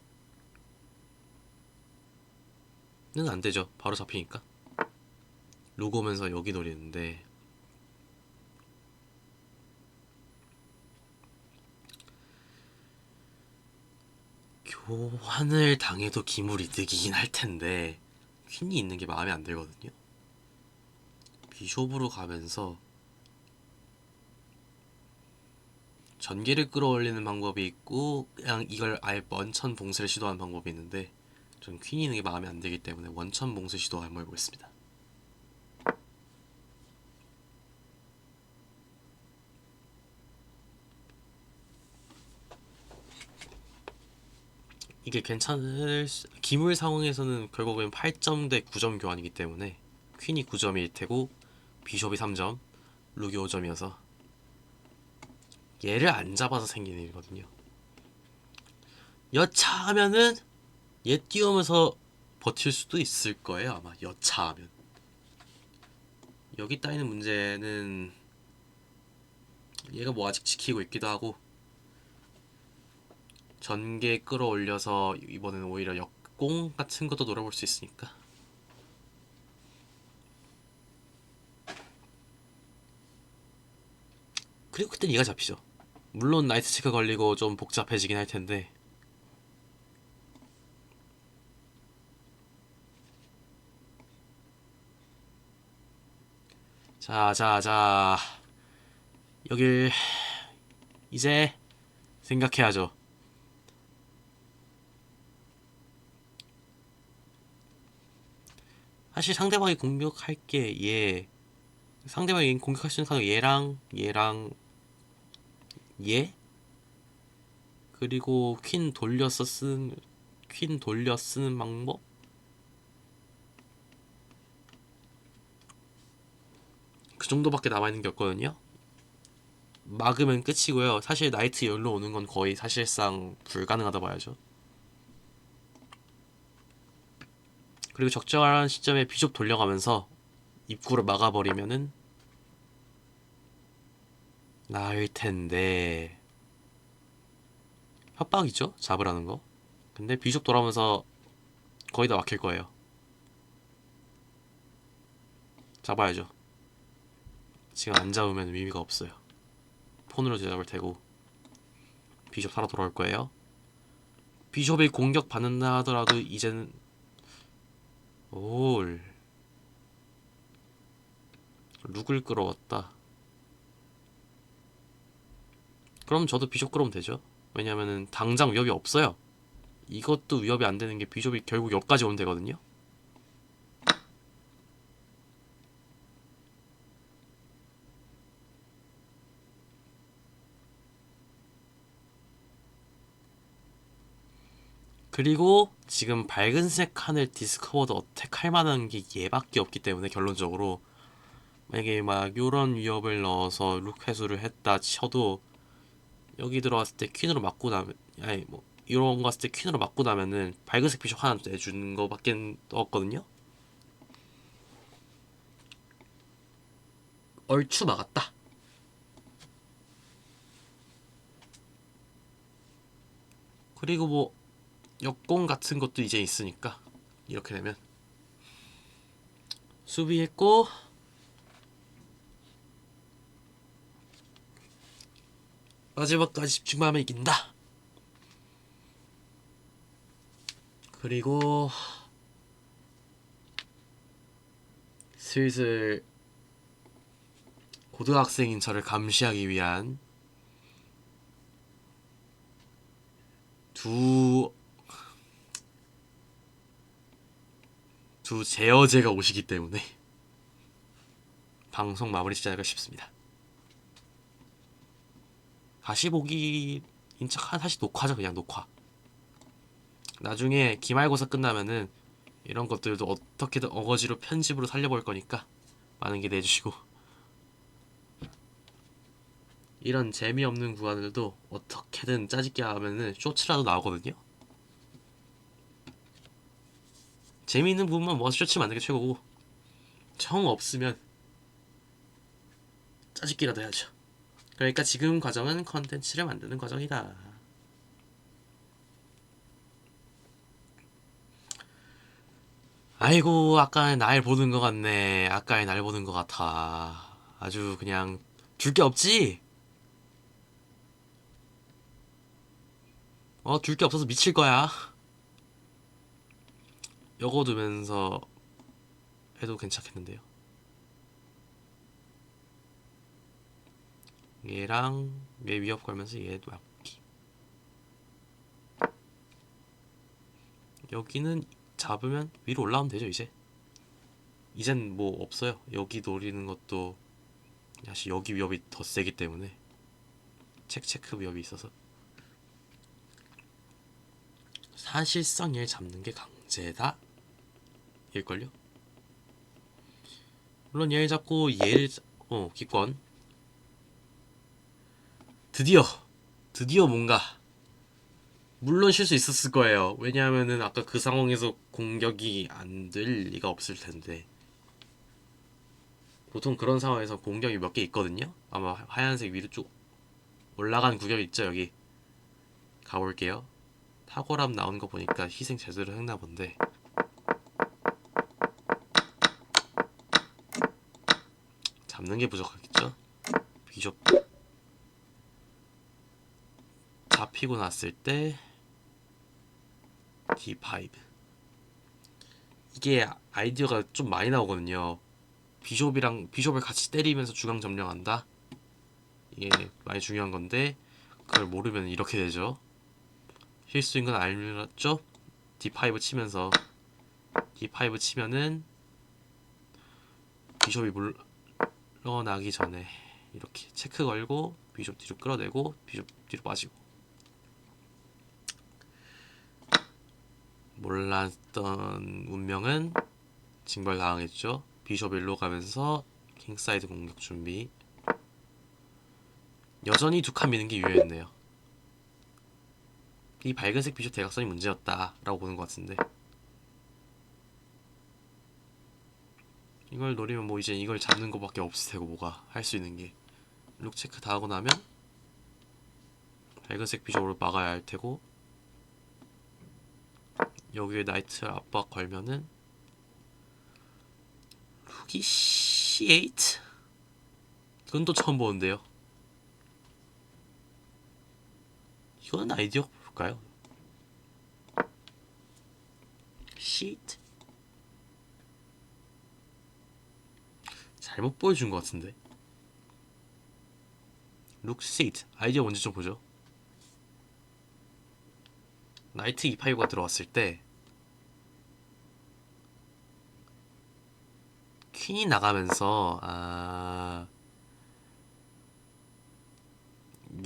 는 안 되죠. 바로 잡히니까. 로고 오면서 여기 노리는데 교환을 당해도 기물 이득이긴 할 텐데 퀸이 있는 게 마음에 안 들거든요. 비숍으로 가면서 전개를 끌어올리는 방법이 있고 그냥 이걸 아예 원천 봉쇄를 시도하는 방법이 있는데 전 퀸이 있는 게 마음에 안 들기 때문에 원천 봉쇄 시도 한번 해보겠습니다. 이게 기물 상황에서는 결국엔 8점 대 9점 교환이기 때문에 퀸이 9점일 테고 비숍이 3점, 룩이 5점이어서 얘를 안 잡아서 생기는 일이거든요. 여차하면은 얘 띄우면서 버틸 수도 있을 거예요. 아마 여차하면. 여기 따이는 문제는 얘가 뭐 아직 지키고 있기도 하고, 전개 끌어올려서 이번에는 오히려 역공 같은 것도 노려볼 수 있으니까. 그리고 그땐 얘가 잡히죠. 물론 나이트 체크 걸리고 좀 복잡해지긴 할 텐데. 자. 여길 이제 생각해야죠. 사실 상대방이 공격할 게 얘, 상대방이 공격할 수 있는 카드가 얘랑 얘, 그리고 퀸 돌려 쓰는 방법. 그 정도밖에 남아있는 게 없거든요. 막으면 끝이고요. 사실 나이트 열로 오는 건 거의 사실상 불가능하다 봐야죠. 그리고 적절한 시점에 비숍 돌려가면서 입구를 막아버리면은 나을 텐데. 협박이죠, 잡으라는 거. 근데 비숍 돌아오면서 거의 다 막힐 거예요. 잡아야죠. 지금 안 잡으면 의미가 없어요. 폰으로 잡을 테고. 비숍 살아 돌아올 거예요. 비숍이 공격 받는다 하더라도 이제는 올 룩을 끌어왔다. 그럼 저도 비숍 끌어오면 되죠. 왜냐면은 당장 위협이 없어요. 이것도 위협이 안 되는 게 비숍이 결국 여기까지 오면 되거든요. 그리고 지금 밝은색 칸을 디스커버드 어택 할 만한 게 얘밖에 없기 때문에 결론적으로 만약에 막 요런 위협을 넣어서 룩 회수를 했다 쳐도 여기 들어갔을 때 퀸으로 맞고 나면, 아니 뭐 이런 거 갔을 때 퀸으로 맞고 나면은 밝은색 비숍 하나 내주는 거밖에 없거든요. 얼추 막았다. 그리고 뭐 역공 같은 것도 이제 있으니까 이렇게 되면 수비했고, 마지막까지 집중만 하면 이긴다. 그리고 슬슬 고등학생인 저를 감시하기 위한 두 제어제가 오시기 때문에 방송 마무리 짓지 않을까 싶습니다. 다시 보기인 척 다시 녹화죠. 그냥 녹화. 나중에 기말고사 끝나면은 이런 것들도 어떻게든 어거지로 편집으로 살려볼 거니까 많은 기대해 주시고, 이런 재미없는 구간들도 어떻게든 짜집게 하면은 쇼츠라도 나오거든요. 재미있는 부분만 모아서 쇼츠 만드는 게 최고고, 정 없으면 짜집기라도 해야죠. 그러니까 지금 과정은 컨텐츠를 만드는 과정이다. 아이고, 아까의 날 보는 것 같네. 아까의 날 보는 것 같아. 아주 그냥 줄 게 없지? 줄 게 없어서 미칠 거야. 요거 두면서 해도 괜찮겠는데요. 얘랑 얘 위협 걸면서 얘도 막기. 여기는 잡으면 위로 올라오면 되죠. 이젠 뭐 없어요. 여기 노리는 것도 사실 여기 위협이 더 세기 때문에 체크 위협이 있어서 사실상 얘를 잡는 게 강제다 일걸요. 물론 얘를 잡고 얘를 기권. 드디어 뭔가 물론 쉴 수 있었을 거예요. 왜냐하면은 아까 그 상황에서 공격이 안 될 리가 없을 텐데. 보통 그런 상황에서 공격이 몇 개 있거든요. 아마 하얀색 위로 쭉 올라간 구경 있죠, 여기. 가볼게요. 탁월함 나오는 거 보니까 희생 제대로 했나 본데. 잡는 게 부족하겠죠? 비숍 잡히고 났을 때 D5. 이게 아이디어가 좀 많이 나오거든요. 비숍을 같이 때리면서 중앙 점령한다. 이게 많이 중요한 건데 그걸 모르면 이렇게 되죠. 실수인 건 알죠? D5 치면서 D5 치면은 비숍이 물러나기 전에 이렇게 체크 걸고 비숍 뒤로 끌어내고 비숍 뒤로 빠지고. 몰랐던 운명은 징벌당하겠죠. 비숍 일로 가면서 킹사이드 공격 준비. 여전히 두 칸 미는 게 유효했네요. 이 밝은색 비숍 대각선이 문제였다 라고 보는 것 같은데, 이걸 노리면 뭐 이제 이걸 잡는 것밖에 없을 테고 뭐가 할 수 있는 게. 룩 체크 다 하고 나면 밝은색 비숍으로 막아야 할 테고, 여기에 나이트 압박 걸면은 룩이 C8? 이건 또 처음 보는데요. 이거는 아이디어 볼까요? C8? 잘못 보여준 것 같은데. 룩 C8 아이디어 먼저 좀 보죠. 나이트 E5가 들어왔을 때 퀸이 나가면서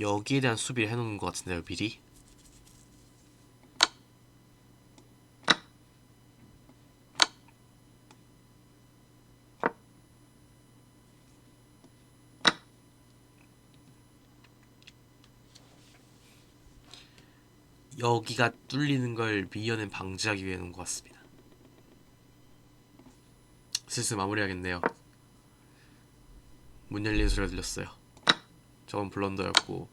여기에 대한 수비를 해놓은 것 같은데요, 미리. 여기가 뚫리는 걸 미연에 방지하기 위해 놓은 것 같습니다. 슬슬 마무리하겠네요. 문 열리는 소리가 들렸어요. 저건 블런더였고,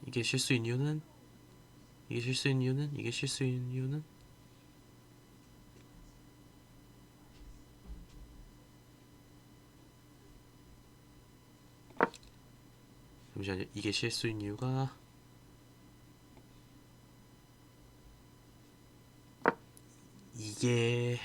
이게 실수인 이유는 이게 실수인 이유는 이게 실수인 이유는 잠시만요. 이게 실수인 이유가 이게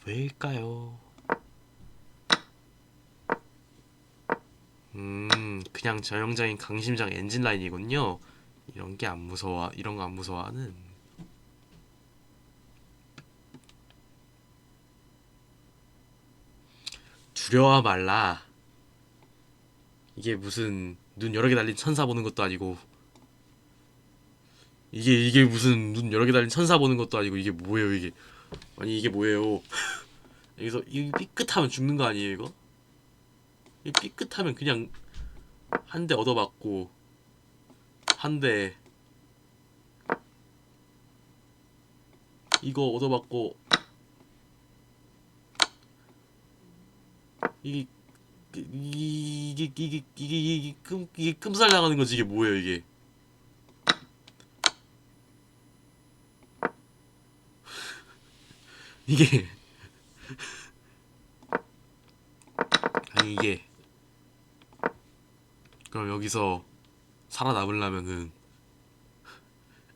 왜일까요? 그냥 전형적인 강심장 엔진 라인이군요. 이런 거 안 무서워하는. 두려워 말라. 이게 무슨 눈 여러 개 달린 천사 보는 것도 아니고, 이게 무슨 눈 여러 개 달린 천사 보는 것도 아니고, 이게 뭐예요 이게? 아니 이게 뭐예요? 여기서 이 삐끗하면 죽는 거 아니에요 이거? 이 삐끗하면 그냥 한 대 얻어맞고, 한 대 이거 얻어맞고, 이게 이게 끔살 나가는 거지. 이게 뭐예요 이게? 이게 아니 이게 그럼 살아남으려면은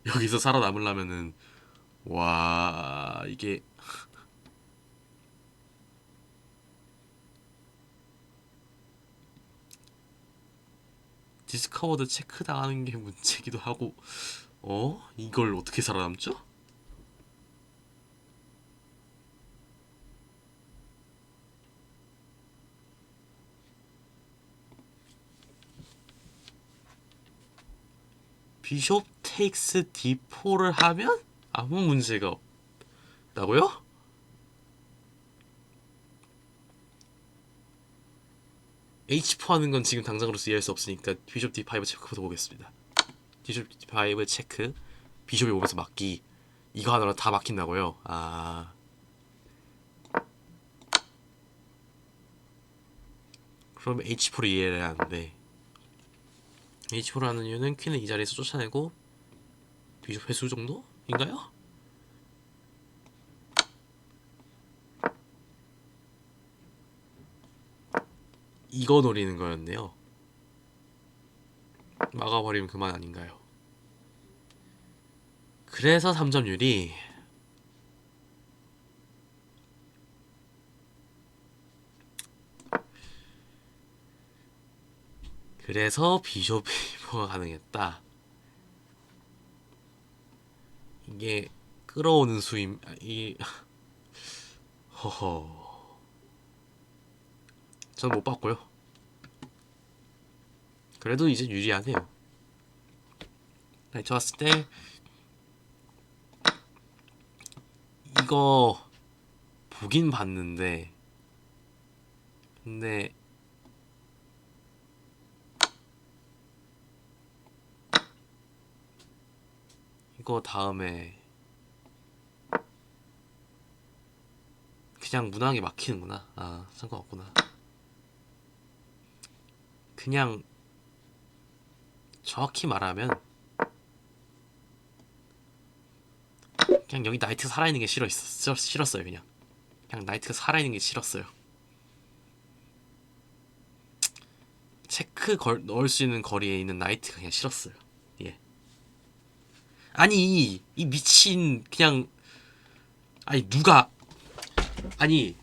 여기서 살아남으려면은 와 이게 디스커버드 체크 당하는 게 문제기도 하고. 이걸 어떻게 살아남죠? 비숍 테이크스 D4를 하면 아무 문제가 없다고요? H4 하는 건 지금 당장으로서 이해할 수 없으니까 비숍 D5 체크부터 보겠습니다. 비숍 D5 체크, 비숍이 오면서 막기. 이거 하나로 다 막힌다고요? 아, 그럼 H4를 이해를 해야 하는데, H4를 하는 이유는 퀸을 이 자리에서 쫓아내고 비숍 회수 정도인가요? 이거 노리는 거였네요. 막아버리면 그만 아닌가요? 그래서 3점 유리. 그래서 비숍 페이퍼가 가능했다. 이게 끌어오는 수임 이 허허. 전 못 봤고요. 그래도 이제 유리하네요. 저 왔을 때 이거 보긴 봤는데, 근데 이거 다음에 그냥 무난하게 막히는구나. 아, 상관없구나. 그냥 정확히 말하면 그냥 여기 나이트가 살아있는 게 싫었어요. 그냥 나이트가 살아있는 게 싫었어요. 체크 넣을 수 있는 거리에 있는 나이트가 그냥 싫었어요. 예. 아니 이 미친 그냥, 아니 누가, 아니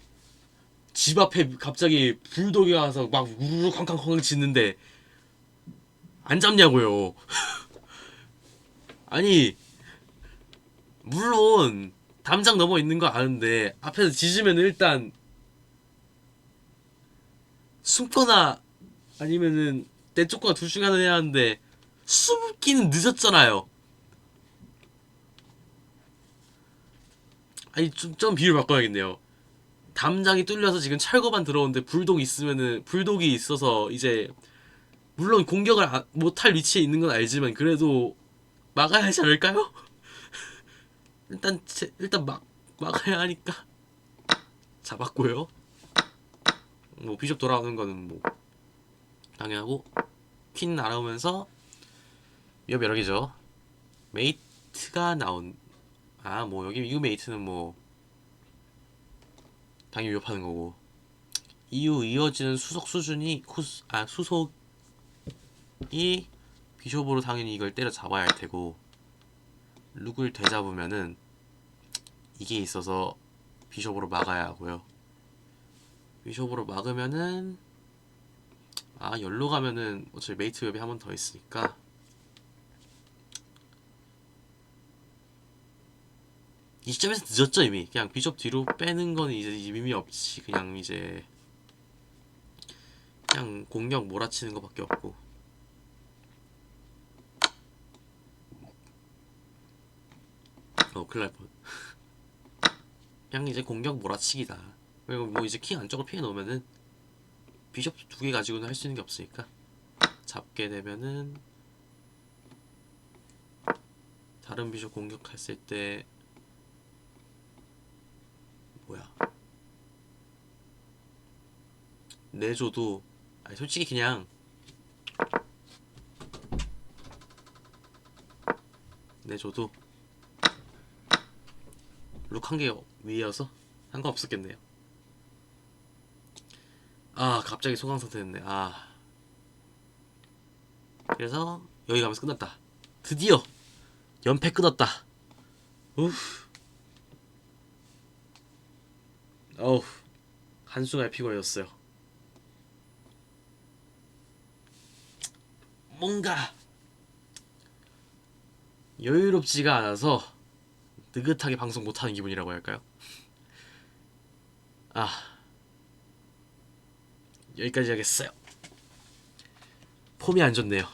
집 앞에 갑자기 불독이 와서 막 우르르 쾅쾅쾅 짖는데 안 잡냐고요. 아니 물론 담장 넘어 있는 거 아는데 앞에서 짖으면 일단 숨거나 아니면은 내 쪽과 둘 중에 하나 해야 하는데 숨기는 늦었잖아요. 아니 좀 비율 바꿔야겠네요. 담장이 뚫려서 지금 철거반 들어오는데 불독이 있어서 이제 물론 공격을 못할 위치에 있는 건 알지만 그래도 막아야 하지 않을까요? 일단 막아야 하니까 잡았고요. 뭐 비숍 돌아오는 거는 뭐 당연하고, 퀸 날아오면서 위협 여러 개죠. 메이트가 나온, 아 뭐 여기 이 메이트는 뭐 당연히 위협하는 거고, 이후 이어지는 수속 수준이 수속이 비숍으로 당연히 이걸 때려 잡아야 할 테고, 룩을 되잡으면은 이게 있어서 비숍으로 막아야 하고요. 비숍으로 막으면은 열로 가면은 어차피 메이트 웹이 한 번 더 있으니까 이 시점에서 늦었죠 이미. 그냥 비숍 뒤로 빼는 거는 이제 의미 없이 그냥 이제 그냥 공격 몰아치는 거밖에 없고. 큰일 날 뻔. 그냥 이제 공격 몰아치기다. 그리고 뭐 이제 킹 안쪽으로 피해 놓으면은 비숍 두 개 가지고는 할 수 있는 게 없으니까 잡게 되면은 다른 비숍 공격했을 때 뭐야 내줘도, 아니 솔직히 그냥 내줘도 룩 한 개 위여서 상관없었겠네요. 갑자기 소강상태 됐네. 그래서 여기 가면서 끝났다. 드디어 연패 끊었다. 우후. 어우, 한순간에 피곤해졌어요. 뭔가 여유롭지가 않아서 느긋하게 방송 못하는 기분이라고 할까요? 여기까지 하겠어요. 폼이 안 좋네요.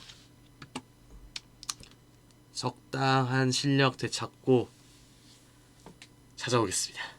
적당한 실력 되찾고 찾아오겠습니다.